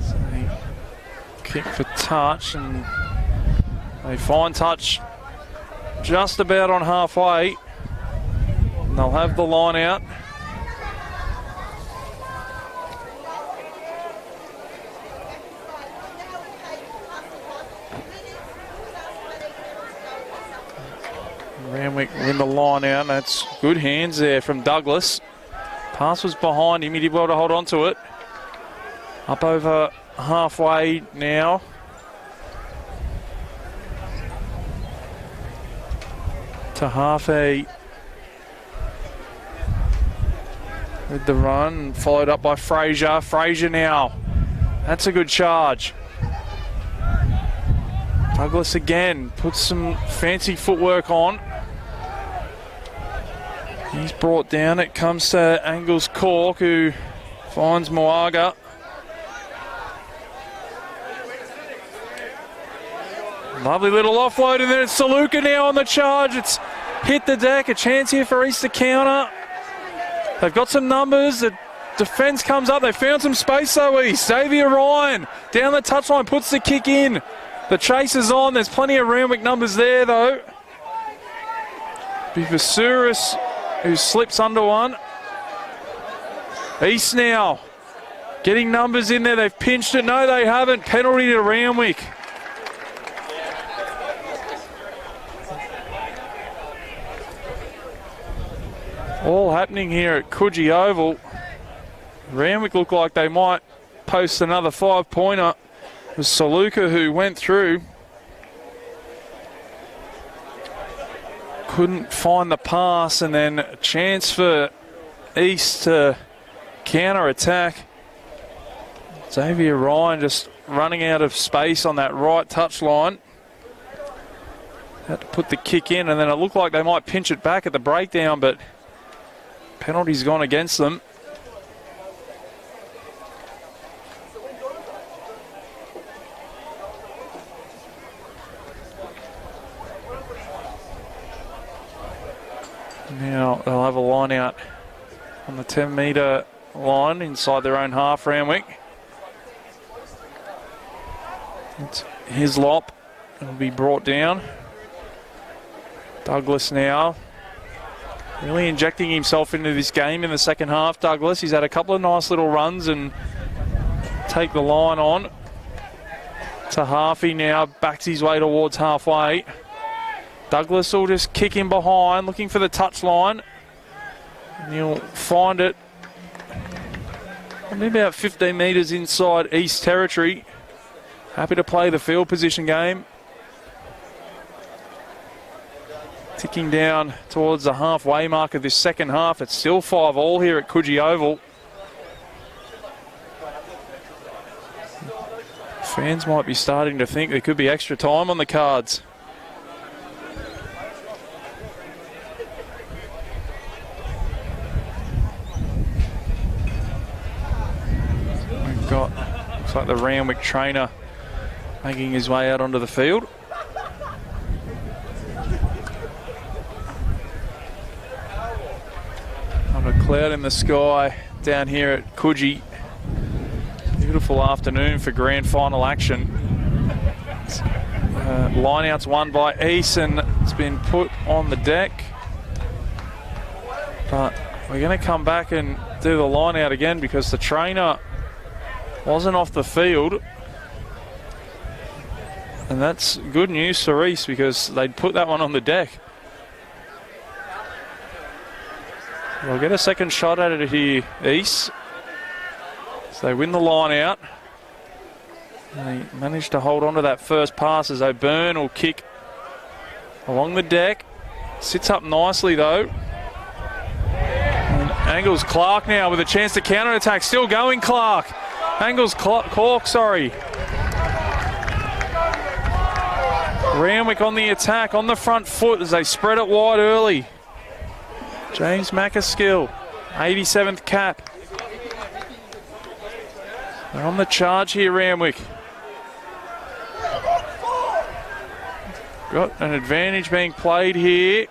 A: So they kick for touch and they find touch just about on halfway. And they'll have the line out. Randwick win the line out. That's good hands there from Douglas. Pass was behind him. He did well to hold on to it. Up over halfway now. To Halfway with the run, followed up by Fraser. Fraser now. That's a good charge. Douglas again puts some fancy footwork on. He's brought down. It comes to Angles Cork, who finds Moaga. Lovely little offload, and then it's Saluka now on the charge. It's hit the deck. A chance here for East to counter. They've got some numbers. The defence comes up. They found some space though, East. Xavier Ryan down the touchline, puts the kick in. The chase is on. There's plenty of Randwick numbers there though. Bivasuris, who slips under one. East now getting numbers in there. They've pinched it. No, they haven't. Penalty to Randwick. All happening here at Coogee Oval. Randwick look like they might post another 5-pointer. It was Saluka who went through. Couldn't find the pass, and then a chance for East to counter-attack. Xavier Ryan just running out of space on that right touchline. Had to put the kick in, and then it looked like they might pinch it back at the breakdown, but penalty's gone against them. Now they'll have a line out on the 10-metre line inside their own half, Randwick. It's Hislop. It'll be brought down. Douglas now. Really injecting himself into this game in the second half, Douglas. He's had a couple of nice little runs and take the line on. Tahafi now backs his way towards halfway. Douglas will just kick in behind, looking for the touchline. And he'll find it. Maybe about 15 metres inside East territory. Happy to play the field position game. Ticking down towards the halfway mark of this second half. It's still 5-all here at Coogee Oval. Fans might be starting to think there could be extra time on the cards. We've got, looks like the Randwick trainer making his way out onto the field. A cloud in the sky down here at Coogee. Beautiful afternoon for grand final action. Lineouts won by East, and it's been put on the deck. But We're going to come back and do the line out again because the trainer wasn't off the field. And that's good news for East because they'd put that one on the deck. They'll get a second shot at it here, East. So they win the line out. They managed to hold on to that first pass as O'Byrne will kick along the deck. Sits up nicely though. And angles Clark now with a chance to counter-attack. Still going Clark. Angles Cork, sorry. Randwick on the attack, on the front foot as they spread it wide early. James Macaskill, 87th cap. They're on the charge here, Randwick. Got an advantage being played here.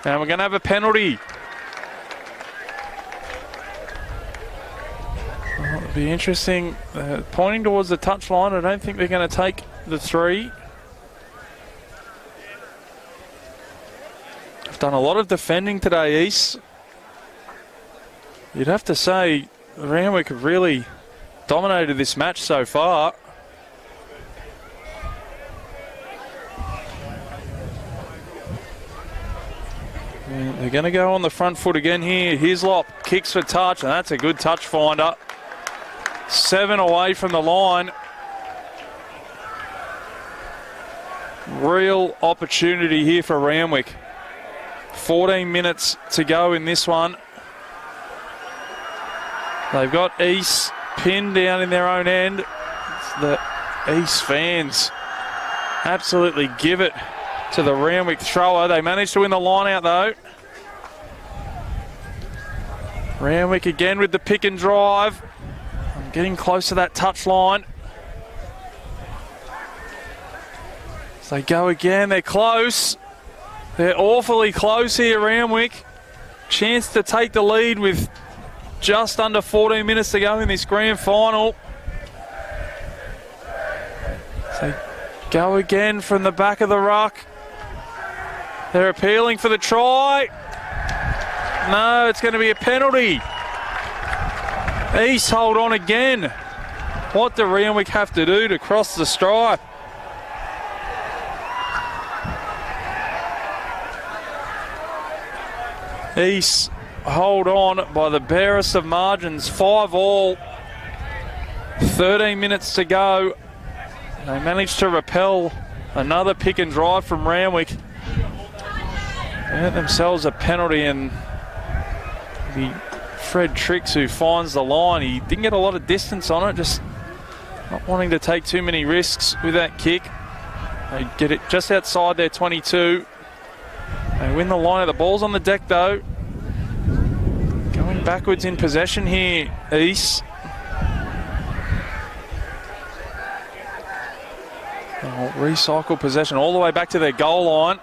A: And we're going to have a penalty. Well, it'll be interesting. Pointing towards the touchline, I don't think they're going to take the 3. Done a lot of defending today, East. You'd have to say Randwick have really dominated this match so far. And they're going to go on the front foot again here. Hislop kicks for touch, and that's a good touch finder. 7 away from the line. Real opportunity here for Randwick. 14 minutes to go in this one. They've got East pinned down in their own end. The East fans absolutely give it to the Randwick thrower. They managed to win the line out though. Randwick again with the pick and drive. Getting close to that touch line. As they go again, they're close. They're awfully close here, Randwick. Chance to take the lead with just under 14 minutes to go in this grand final. So go again from the back of the ruck. They're appealing for the try. No, it's going to be a penalty. East hold on again. What do Randwick have to do to cross the stripe? East hold on by the barest of margins, 5-all, 13 minutes to go. They managed to repel another pick and drive from Randwick. They get themselves a penalty, and the Fred Tricks who finds the line. He didn't get a lot of distance on it, just not wanting to take too many risks with that kick. They get it just outside their 22. They win the line. The ball's on the deck though. Going backwards in possession here, East. Recycle possession all the way back to their goal line.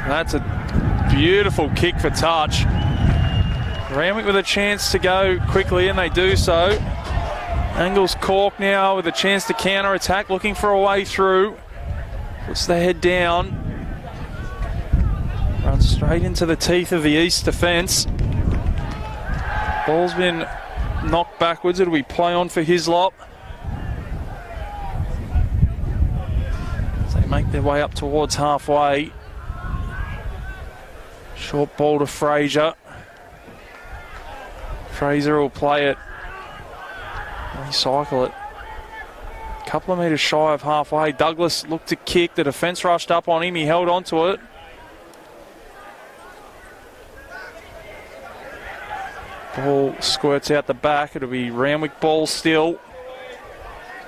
A: That's a beautiful kick for touch. Randwick with a chance to go quickly, and they do so. Angles Cork now with a chance to counter-attack, looking for a way through. Puts the head down. Runs straight into the teeth of the East defence. Ball's been knocked backwards. It'll be play on for Hislop. As they make their way up towards halfway. Short ball to Fraser. Fraser will play it. Recycle it. Couple of metres shy of halfway. Douglas looked to kick. The defence rushed up on him. He held on to it. Ball squirts out the back. It'll be Randwick ball still.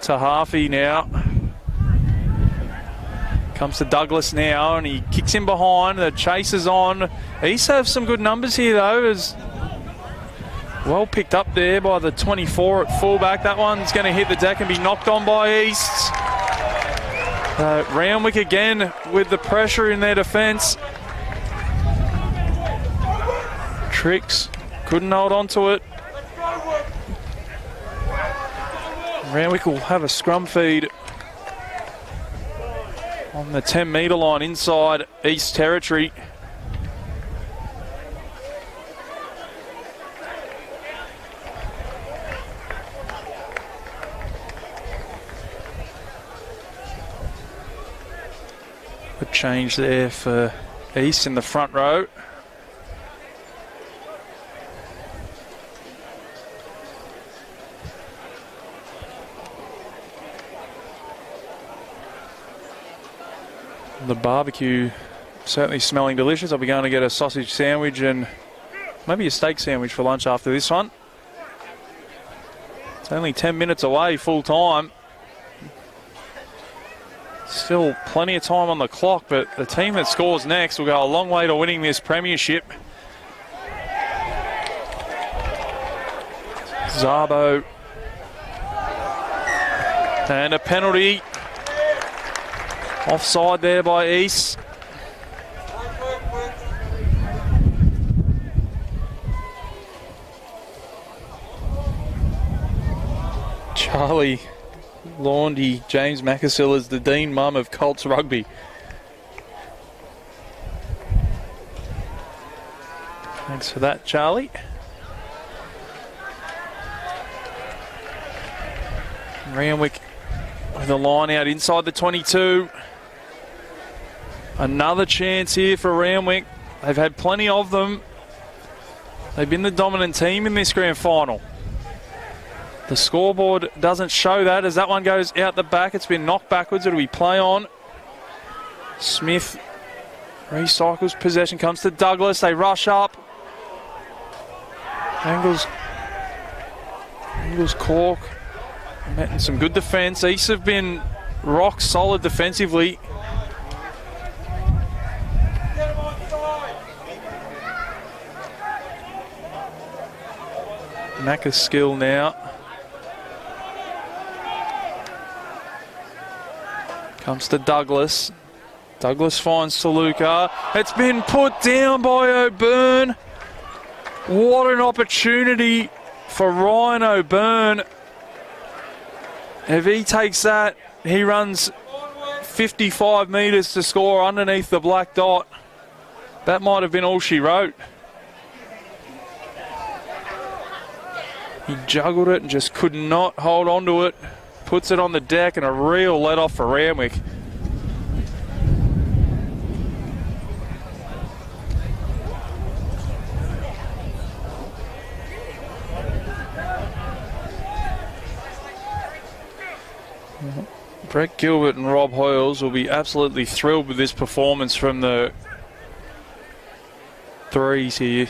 A: To Harvey now. Comes to Douglas now, and he kicks him behind. The chase is on. East have some good numbers here though. As well picked up there by the 24 at fullback. That one's going to hit the deck and be knocked on by East. Randwick again with the pressure in their defence. Tricks couldn't hold on to it. Randwick will have a scrum feed on the 10-metre line inside East territory. change there for East in the front row. The barbecue certainly smelling delicious. I'll be going to get a sausage sandwich and maybe a steak sandwich for lunch after this one. It's only 10 minutes away full time. Still plenty of time on the clock, but the team that scores next will go a long way to winning this premiership. Zabo. And a penalty. Offside there by East. Charlie Laundy, James Macasill is the Dean Mum of Colts Rugby. Thanks for that, Charlie. Randwick with a line out inside the 22. Another chance here for Randwick. They've had plenty of them. They've been the dominant team in this grand final. The scoreboard doesn't show that as that one goes out the back. It's been knocked backwards. It'll be play on. Smith recycles possession, comes to Douglas. They rush up. Angles Cork. Met some good defence. East have been rock solid defensively. Macaskill now. Comes to Douglas. Douglas finds Saluka. It's been put down by O'Byrne. What an opportunity for Ryan O'Byrne. If he takes that, he runs 55 metres to score underneath the black dot. That might have been all she wrote. He juggled it and just could not hold on to it. Puts it on the deck and a real let-off for Randwick. Brett Gilbert and Rob Hoyles will be absolutely thrilled with this performance from the threes here.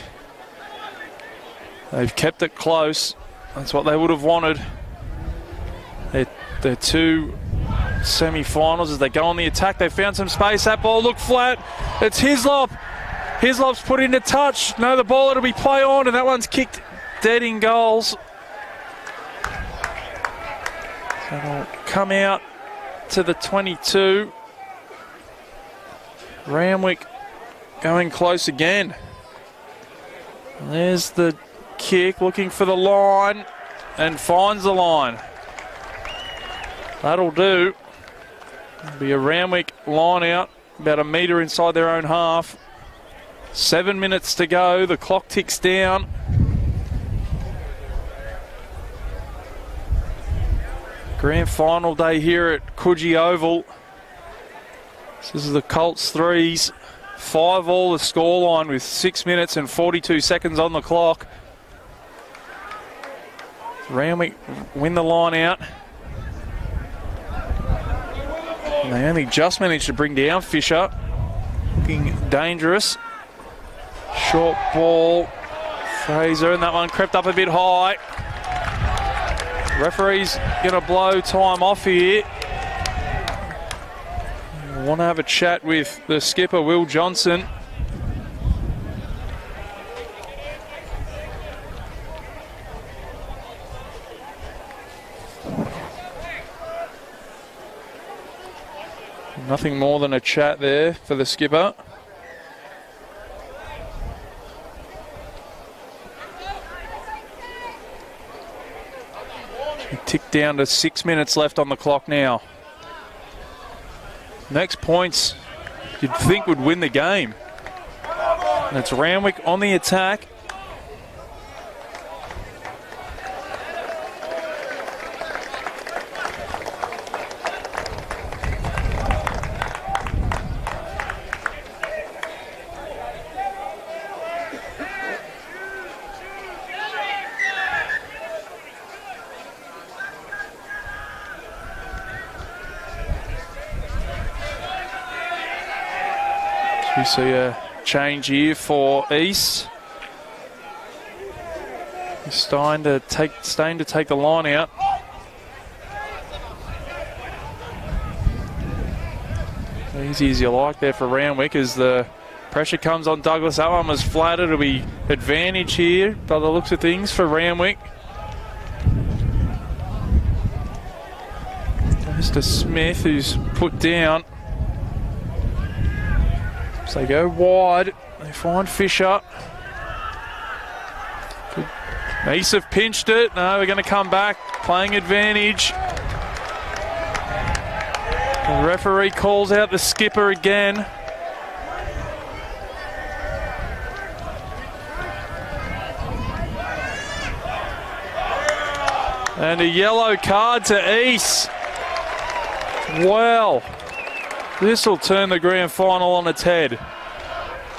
A: They've kept it close. That's what they would have wanted. They're two semi-finals as they go on the attack. They found some space. That ball looked flat. It's Hislop. Hislop's put into touch. No, the ball, it'll be play on, and that one's kicked dead in goals. So it'll come out to the 22. Randwick going close again. And there's the kick, looking for the line, and finds the line. That'll do. It'll be a Randwick line out, about a metre inside their own half. 7 minutes to go, the clock ticks down. Grand final day here at Coogee Oval. This is the Colts threes. 5-all the scoreline with 6 minutes and 42 seconds on the clock. Randwick win the line out. And they only just managed to bring down Fisher. Looking dangerous. Short ball. Fraser, and that one crept up a bit high. Referee's going to blow time off here. I want to have a chat with the skipper, Will Johnson. Nothing more than a chat there for the skipper. We tick down to 6 minutes left on the clock now. Next points you'd think would win the game. And it's Randwick on the attack. We see a change here for East. He's starting to take the line out. Easy as you like there for Randwick as the pressure comes on Douglas. That one was flat. It'll be advantage here by the looks of things for Randwick. Goes to Smith, who's put down. So they go wide. They find Fisher. East have pinched it. No, we're going to come back. Playing advantage. The referee calls out the skipper again. And a yellow card to East. Well, this will turn the grand final on its head.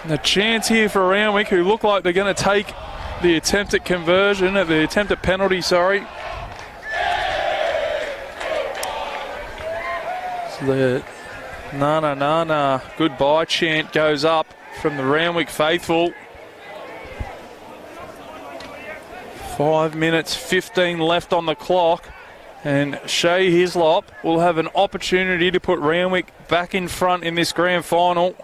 A: And a chance here for Randwick, who look like they're going to take the attempt at conversion, the attempt at penalty, sorry. So the na goodbye chant goes up from the Randwick faithful. 5 minutes 15 left on the clock, and Shea Hislop will have an opportunity to put Randwick back in front in this grand final.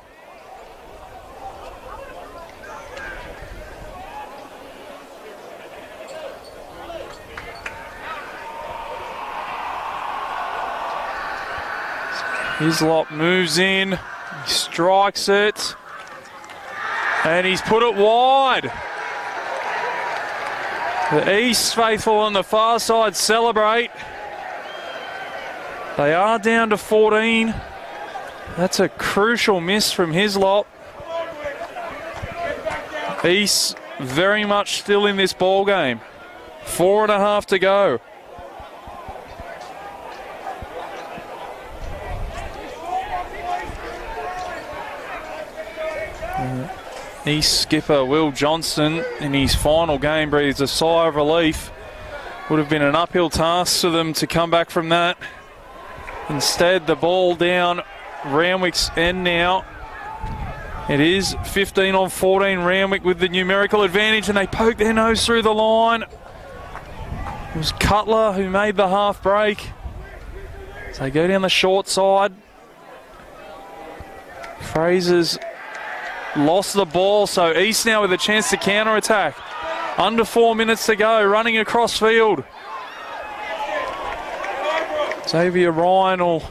A: Hislop moves in, he strikes it, and he's put it wide. The East faithful on the far side celebrate. They are down to 14. That's a crucial miss from Hislop. East very much still in this ball game. 4.5 to go. East skipper Will Johnston in his final game breathes a sigh of relief. Would have been an uphill task for them to come back from that. Instead, the ball down Randwick's end now. It is 15 on 14, Randwick with the numerical advantage, and they poke their nose through the line. It was Cutler who made the half break. So they go down the short side. Fraser's lost the ball, so East now with a chance to counter-attack. Under 4 minutes to go, running across field. Xavier Ryan will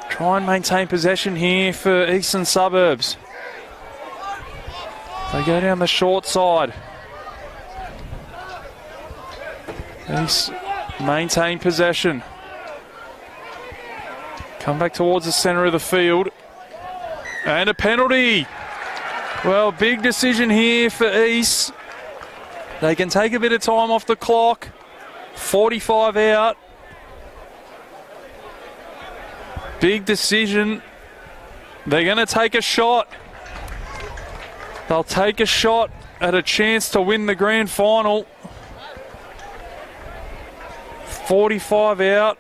A: try and maintain possession here for Eastern Suburbs. They go down the short side. East maintain possession. Come back towards the centre of the field. And a penalty. Well, big decision here for East. They can take a bit of time off the clock. 45 out. Big decision. They're going to take a shot. They'll take a shot at a chance to win the grand final. 45 out.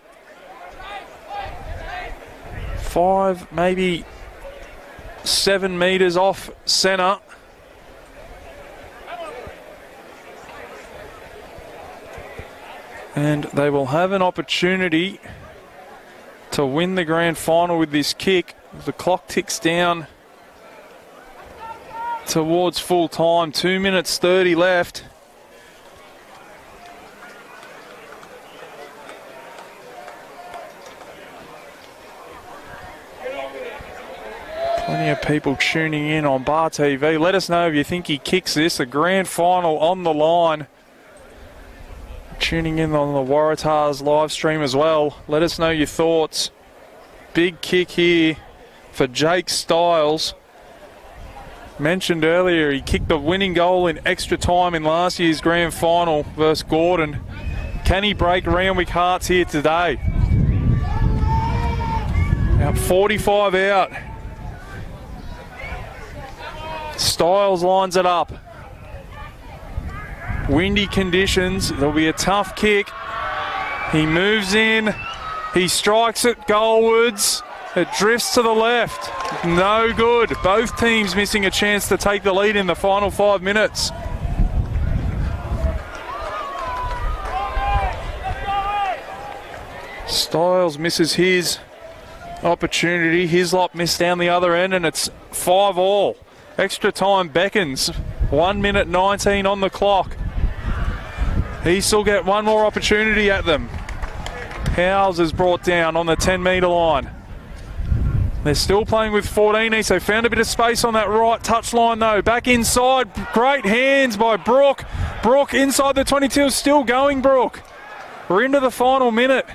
A: 5, maybe 7 metres off centre. And they will have an opportunity to win the grand final with this kick. The clock ticks down towards full time. 2 minutes 30 left. Plenty of people tuning in on Bar TV. Let us know if you think he kicks this. The grand final on the line. Tuning in on the Waratahs live stream as well. Let us know your thoughts. Big kick here for Jake Stiles. Mentioned earlier, he kicked the winning goal in extra time in last year's grand final versus Gordon. Can he break Randwick hearts here today? Now 45 out. Stiles lines it up. Windy conditions. There'll be a tough kick. He moves in. He strikes it goalwards. It drifts to the left. No good. Both teams missing a chance to take the lead in the final 5 minutes. Styles misses his opportunity. Hislop missed down the other end, and it's 5-all. Extra time beckons. 1 minute 19 on the clock. He still get one more opportunity at them. Howes is brought down on the 10-metre line. They're still playing with 14 each. They found a bit of space on that right touchline though. Back inside. Great hands by Brooke. Brooke inside the 22. Still going, Brooke. We're into the final minute.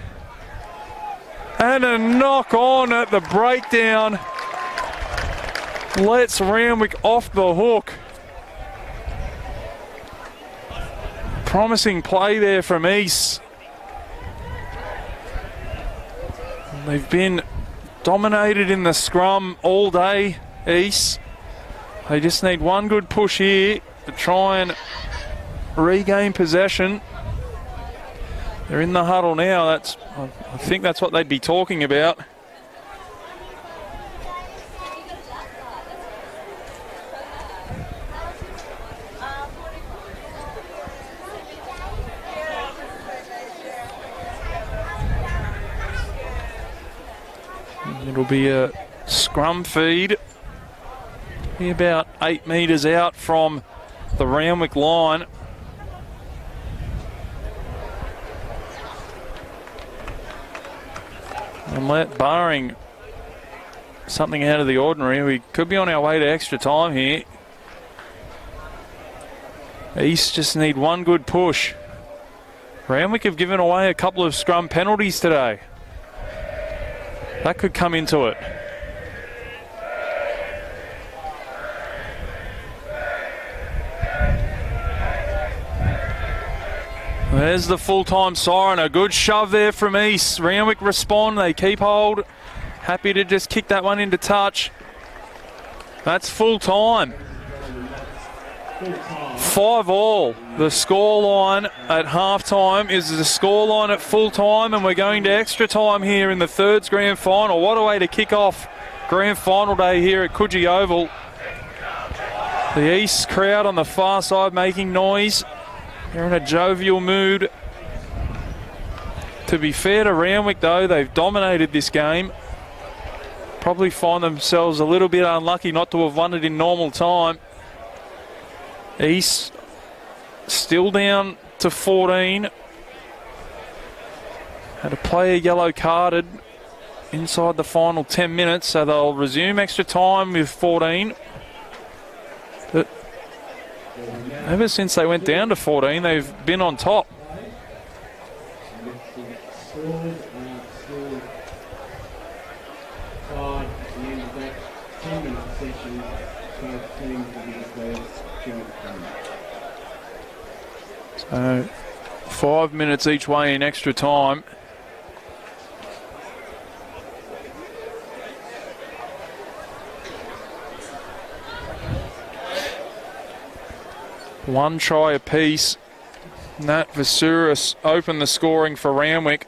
A: And a knock on at the breakdown. Lets Randwick off the hook. Promising play there from East. They've been dominated in the scrum all day, East. They just need one good push here to try and regain possession. They're in the huddle now. I think that's what they'd be talking about. It'll be a scrum feed. Be about 8 metres out from the Randwick line. And barring something out of the ordinary, we could be on our way to extra time here. East just need one good push. Randwick have given away a couple of scrum penalties today. That could come into it. There's the full-time siren. A good shove there from East. Randwick respond. They keep hold. Happy to just kick that one into touch. That's full-time. 5-all. The scoreline at halftime is the scoreline at full-time, and we're going to extra time here in the Thirds Grand Final. What a way to kick off Grand Final day here at Coogee Oval. The East crowd on the far side making noise. They're in a jovial mood. To be fair to Randwick though, they've dominated this game. Probably find themselves a little bit unlucky not to have won it in normal time. East still down to 14. Had a player yellow carded inside the final 10 minutes, so they'll resume extra time with 14. But ever since they went down to 14, they've been on top. So 5 minutes each way in extra time. One try apiece. Nat Vasuris opened the scoring for Randwick.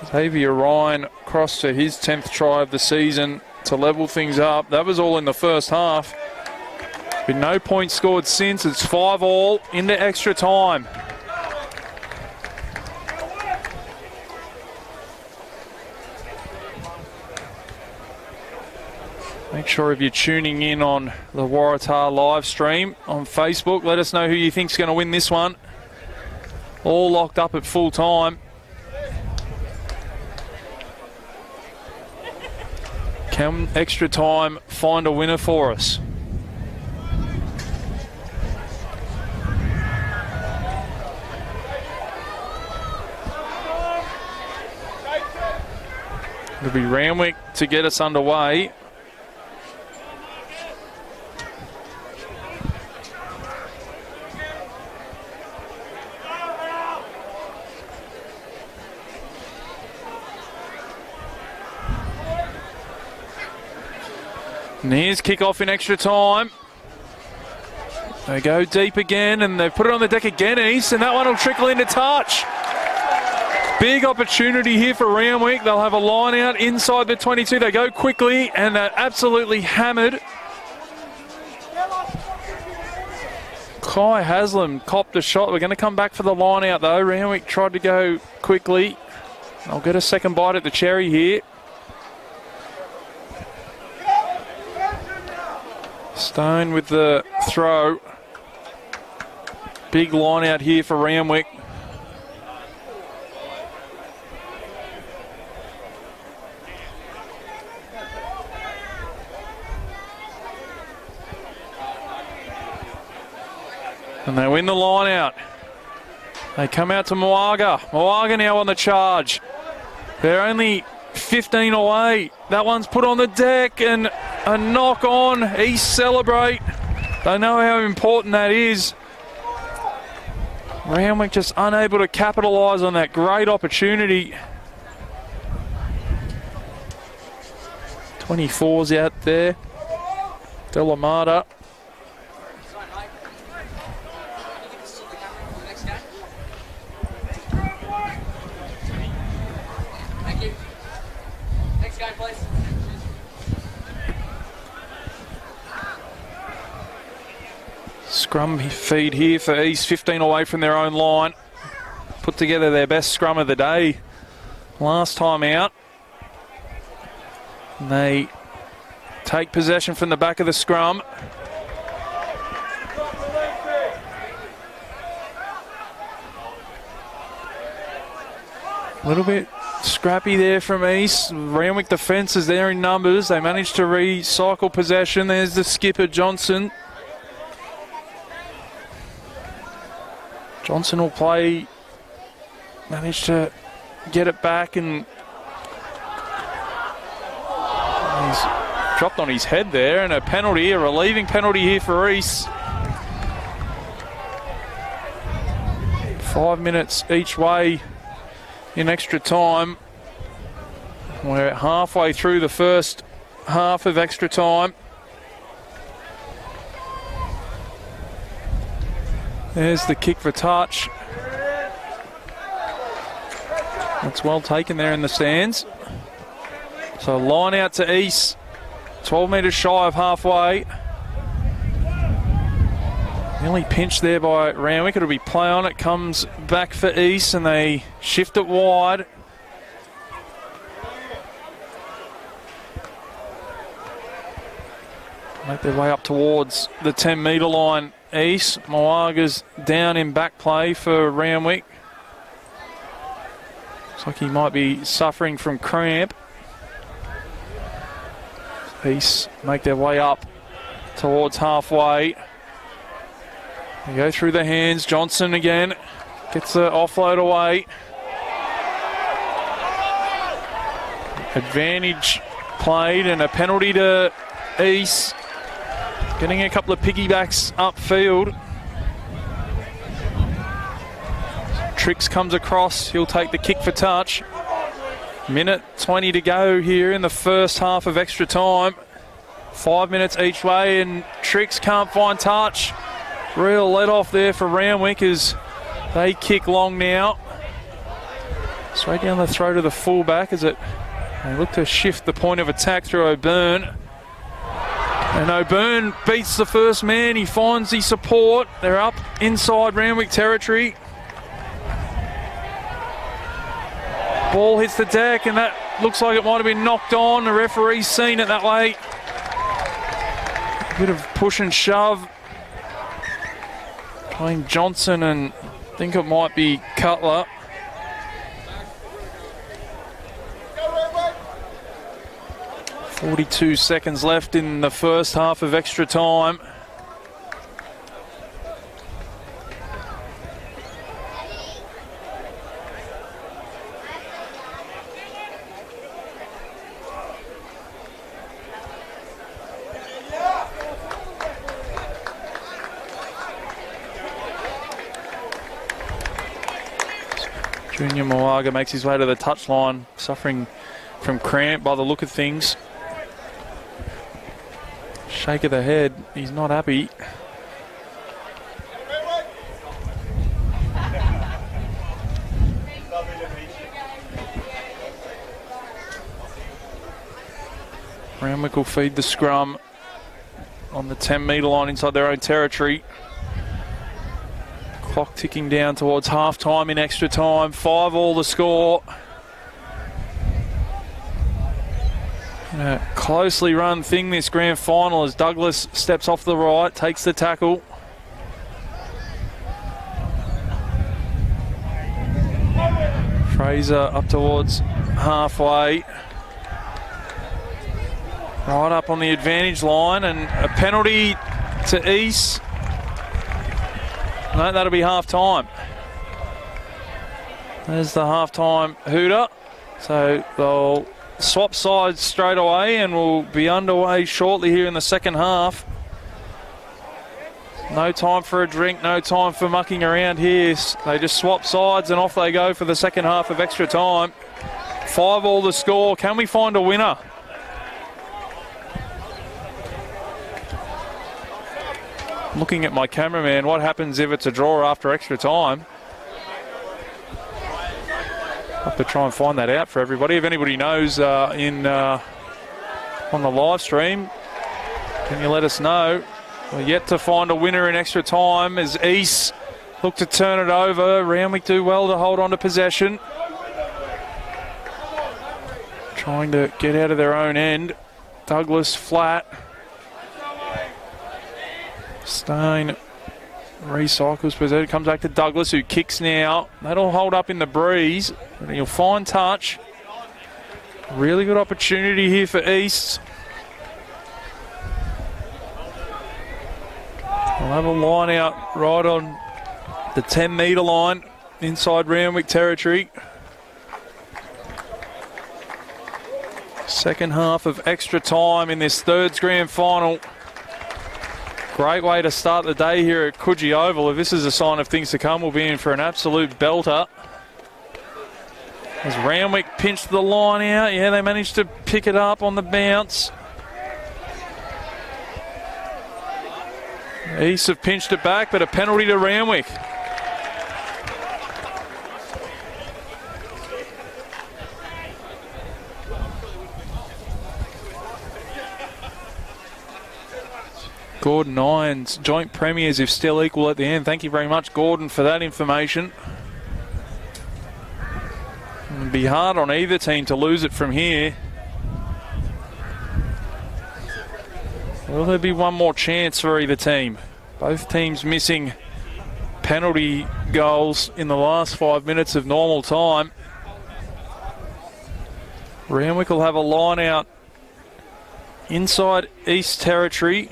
A: Xavier Ryan crossed to his 10th try of the season to level things up. That was all in the first half. Been no points scored since. It's 5-all into extra time. Make sure if you're tuning in on the Waratah live stream on Facebook, let us know who you think's going to win this one. All locked up at full time. Can extra time find a winner for us? It'll be Randwick to get us underway. And here's kick-off in extra time. They go deep again, and they've put it on the deck again, East, and that one will trickle into touch. Big opportunity here for Randwick. They'll have a line out inside the 22. They go quickly and they're absolutely hammered. Kai Haslam copped a shot. We're going to come back for the line out though. Randwick tried to go quickly. I'll get a second bite at the cherry here. Stone with the throw. Big line out here for Randwick. And they win the line out. They come out to Moaga. Moaga now on the charge. They're only 15 away. That one's put on the deck and a knock on. East celebrate. They know how important that is. Randwick just unable to capitalise on that great opportunity. 24's out there. Delamata. Scrum feed here for East, 15 away from their own line. Put together their best scrum of the day last time out. And they take possession from the back of the scrum. A little bit scrappy there from East. Randwick defence is there in numbers. They managed to recycle possession. There's the skipper, Johnson. Johnson will play, manage to get it back, and he's dropped on his head there, and a penalty, a relieving penalty here for East. 5 minutes each way in extra time. We're halfway through the first half of extra time. There's the kick for touch. That's well taken there in the stands. So line out to East. 12 metres shy of halfway. Nearly pinched there by Randwick. It'll be play on. It comes back for East and they shift it wide. Make their way up towards the 10 metre line. East. Moaga's down in back play for Randwick. Looks like he might be suffering from cramp. East make their way up towards halfway. They go through the hands. Johnson again gets the offload away. Advantage played and a penalty to East. Getting a couple of piggybacks upfield. Tricks comes across. He'll take the kick for touch. Minute 20 to go here in the first half of extra time. 5 minutes each way and Tricks can't find touch. Real let off there for Randwick as they kick long now. Straight down the throat of the fullback as they look to shift the point of attack through O'Byrne. And O'Byrne beats the first man. He finds the support. They're up inside Randwick territory. Ball hits the deck and that looks like it might have been knocked on. The referee's seen it that way. A bit of push and shove between Johnson and I think it might be Cutler. .42 seconds left in the first half of extra time. Junior Moaga makes his way to the touchline, suffering from cramp by the look of things. Shake of the head, he's not happy. Randwick will feed the scrum on the 10-metre line inside their own territory. Clock ticking down towards half-time in extra time. 5-all the score. Closely run thing, this grand final, as Douglas steps off the right, takes the tackle. Fraser up towards halfway. Right up on the advantage line, and a penalty to East. No, that'll be half-time. There's the half-time hooter. So they'll swap sides straight away and we'll be underway shortly here in the second half. No time for a drink, no time for mucking around here. They just swap sides and off they go for the second half of extra time. 5-all the score. Can we find a winner? Looking at my cameraman, what happens if it's a draw after extra time? I'll have to try and find that out for everybody. If anybody knows on the live stream, can you let us know? We're yet to find a winner in extra time as East look to turn it over. Randwick do well to hold on to possession. Trying to get out of their own end. Douglas flat. Stone recycles possession, comes back to Douglas, who kicks now. That'll hold up in the breeze, and he'll find touch. Really good opportunity here for East. We'll have a line out right on the 10-metre line inside Randwick territory. Second half of extra time in this third grand final. Great way to start the day here at Coogee Oval. If this is a sign of things to come, we'll be in for an absolute belter. As Randwick pinched the line out. Yeah, they managed to pick it up on the bounce. East have pinched it back, but a penalty to Randwick. Gordon Irons, joint premiers if still equal at the end. Thank you very much, Gordon, for that information. It'd be hard on either team to lose it from here. Will there be one more chance for either team? Both teams missing penalty goals in the last 5 minutes of normal time. Randwick will have a line out inside East territory.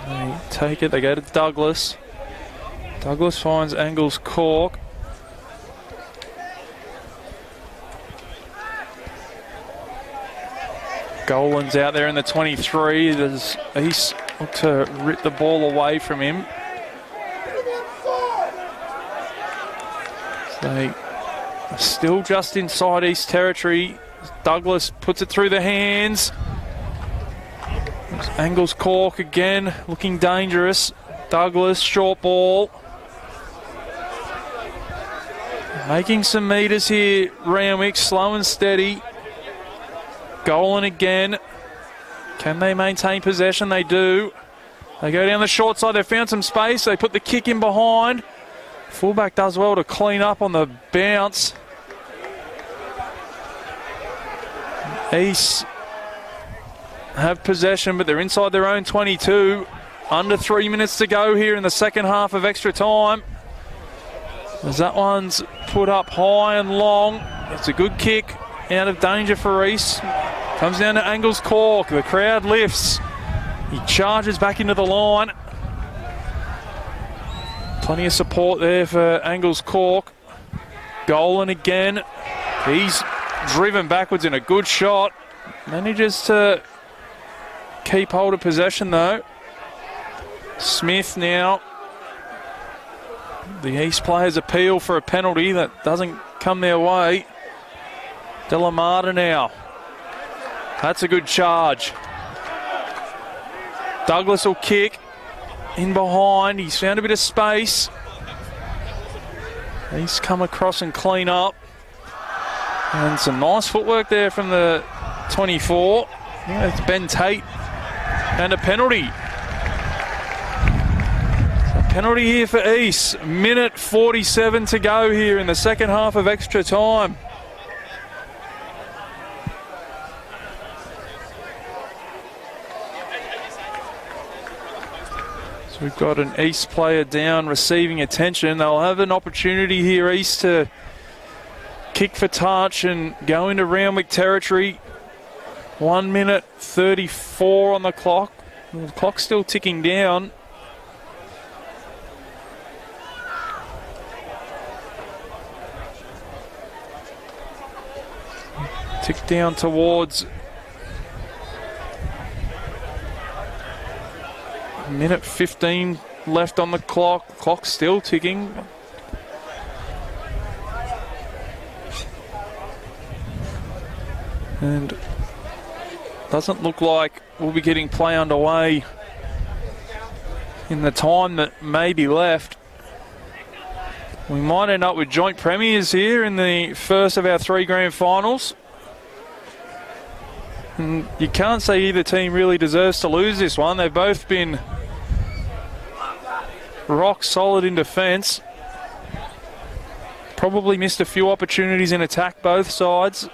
A: They take it, they go to Douglas. Douglas finds Angles Cork. Golan's out there in the 23. There's East look to rip the ball away from him. They are still just inside East territory. Douglas puts it through the hands. There's Angles Cork again, looking dangerous. Douglas, short ball. Making some metres here, Randwick, slow and steady. Golan again. Can they maintain possession? They do. They go down the short side. They found some space. They put the kick in behind. Fullback does well to clean up on the bounce. East have possession, but they're inside their own 22. Under 3 minutes to go here in the second half of extra time. As that one's put up high and long. It's a good kick. Out of danger for East. Comes down to Angles Cork. The crowd lifts. He charges back into the line. Plenty of support there for Angles Cork. Golan again. He's driven backwards in a good shot. Manages to keep hold of possession though. Smith now. The East players appeal for a penalty that doesn't come their way. Delamata now. That's a good charge. Douglas will kick. In behind. He's found a bit of space. He's come across and clean up. And some nice footwork there from the 24. Yeah, it's Ben Tate. And a penalty. Penalty here for East. Minute 47 to go here in the second half of extra time. So we've got an East player down receiving attention. They'll have an opportunity here, East, to kick for touch and go into Randwick territory. 1 minute 34 on the clock. The clock's still ticking down. Tick down towards minute 15 left on the clock. Clock's still ticking. And doesn't look like we'll be getting play underway in the time that may be left. We might end up with joint premiers here in the first of our 3 grand finals. And you can't say either team really deserves to lose this one. They've both been rock solid in defence. Probably missed a few opportunities in attack both sides.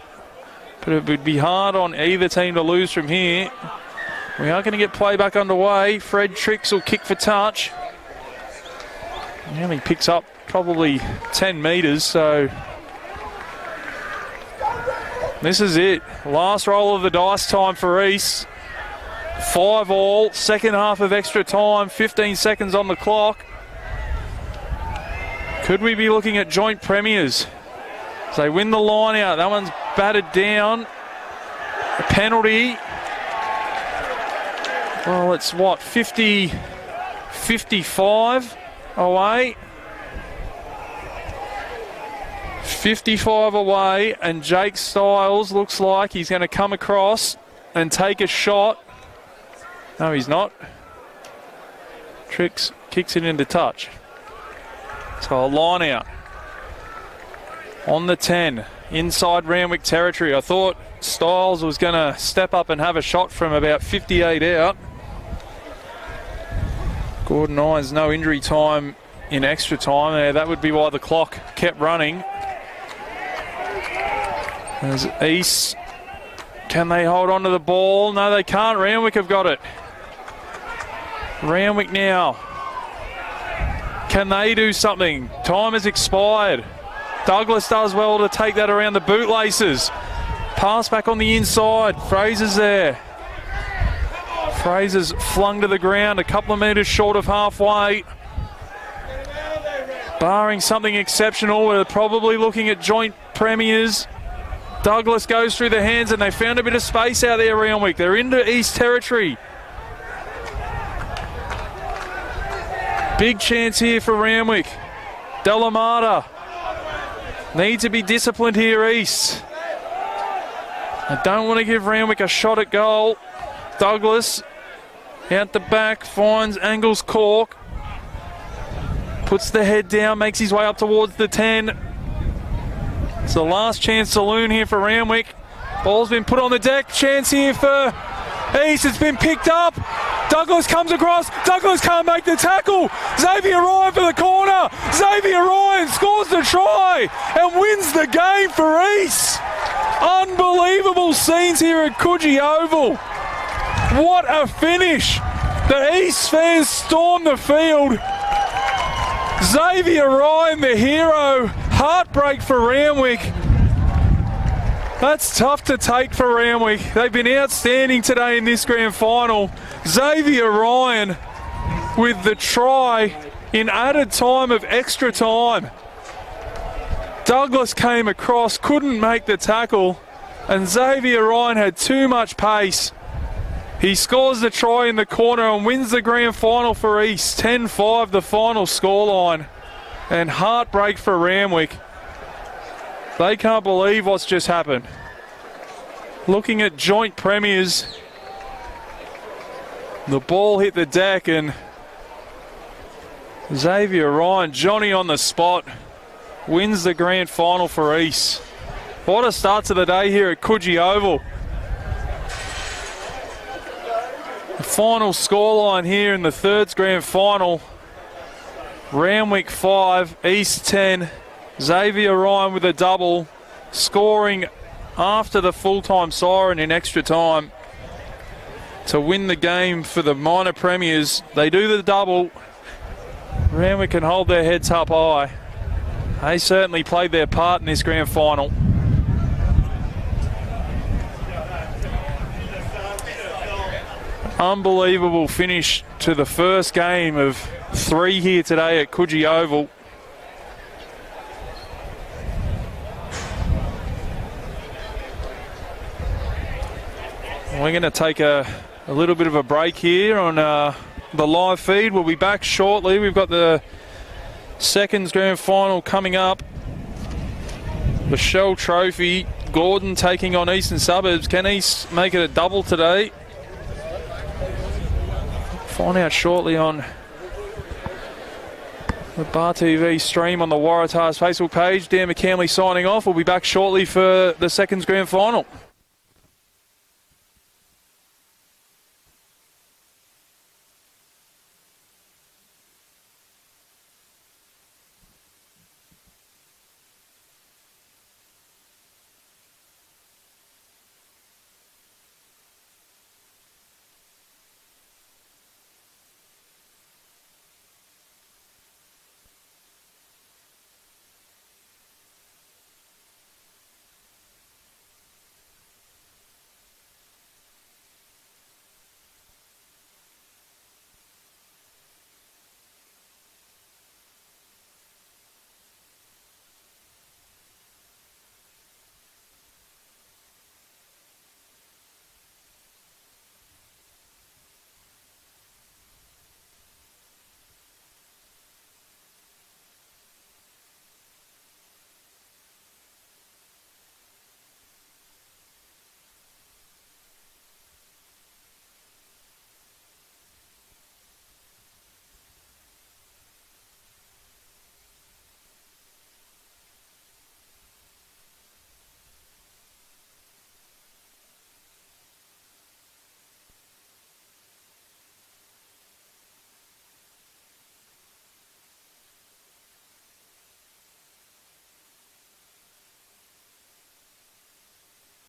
A: But it would be hard on either team to lose from here. We are going to get play back underway. Fred Tricks will kick for touch. He only picks up probably 10 metres, so this is it. Last roll of the dice time for East. 5 all, second half of extra time, 15 seconds on the clock. Could we be looking at joint premiers? So they win the line out. That one's batted down. A penalty. Well, it's what, 55 away. 55 away, and Jake Stiles looks like he's going to come across and take a shot. No, he's not. Tricks kicks it into touch. So a line out. On the 10, inside Randwick territory. I thought Stiles was going to step up and have a shot from about 58 out. Gordon Irons, no injury time in extra time there. That would be why the clock kept running. As East, can they hold on to the ball? No, they can't. Randwick have got it. Randwick now. Can they do something? Time has expired. Douglas does well to take that around the bootlaces. Pass back on the inside. Fraser's there. Fraser's flung to the ground a couple of metres short of halfway. Barring something exceptional, we're probably looking at joint premiers. Douglas goes through the hands and they found a bit of space out there, Randwick. They're into East territory. Big chance here for Randwick. Delamata need to be disciplined here, East. I don't want to give Randwick a shot at goal. Douglas out the back, finds Angles Cork. Puts the head down, makes his way up towards the 10. It's the last chance saloon here for Randwick. Ball's been put on the deck. Chance here for East. It's been picked up. Douglas comes across. Douglas can't make the tackle. Xavier Ryan for the corner. Xavier Ryan scores the try and wins the game for East. Unbelievable scenes here at Coogee Oval. What a finish. The East fans storm the field. Xavier Ryan, the hero. Heartbreak for Randwick. That's tough to take for Randwick. They've been outstanding today in this grand final. Xavier Ryan with the try in added time of extra time. Douglas came across, couldn't make the tackle, and Xavier Ryan had too much pace. He scores the try in the corner and wins the grand final for East. 10-5 the final scoreline. And heartbreak for Randwick. They can't believe what's just happened. Looking at joint premiers. The ball hit the deck and Xavier Ryan, Johnny on the spot, wins the grand final for East. What a start to the day here at Coogee Oval. The final scoreline here in the thirds grand final. Randwick 5, East 10. Xavier Ryan with a double, scoring after the full-time siren in extra time to win the game for the minor premiers. They do the double. Randwick can hold their heads up high. They certainly played their part in this grand final. Unbelievable finish to the first game of 3 here today at Coogee Oval. We're going to take a little bit of a break here on the live feed. We'll be back shortly. We've got the seconds grand final coming up. The Shell Trophy. Gordon taking on Eastern Suburbs. Can East make it a double today? Find out shortly on the Bar TV stream on the Waratahs Facebook page. Dan McCamley signing off. We'll be back shortly for the seconds grand final.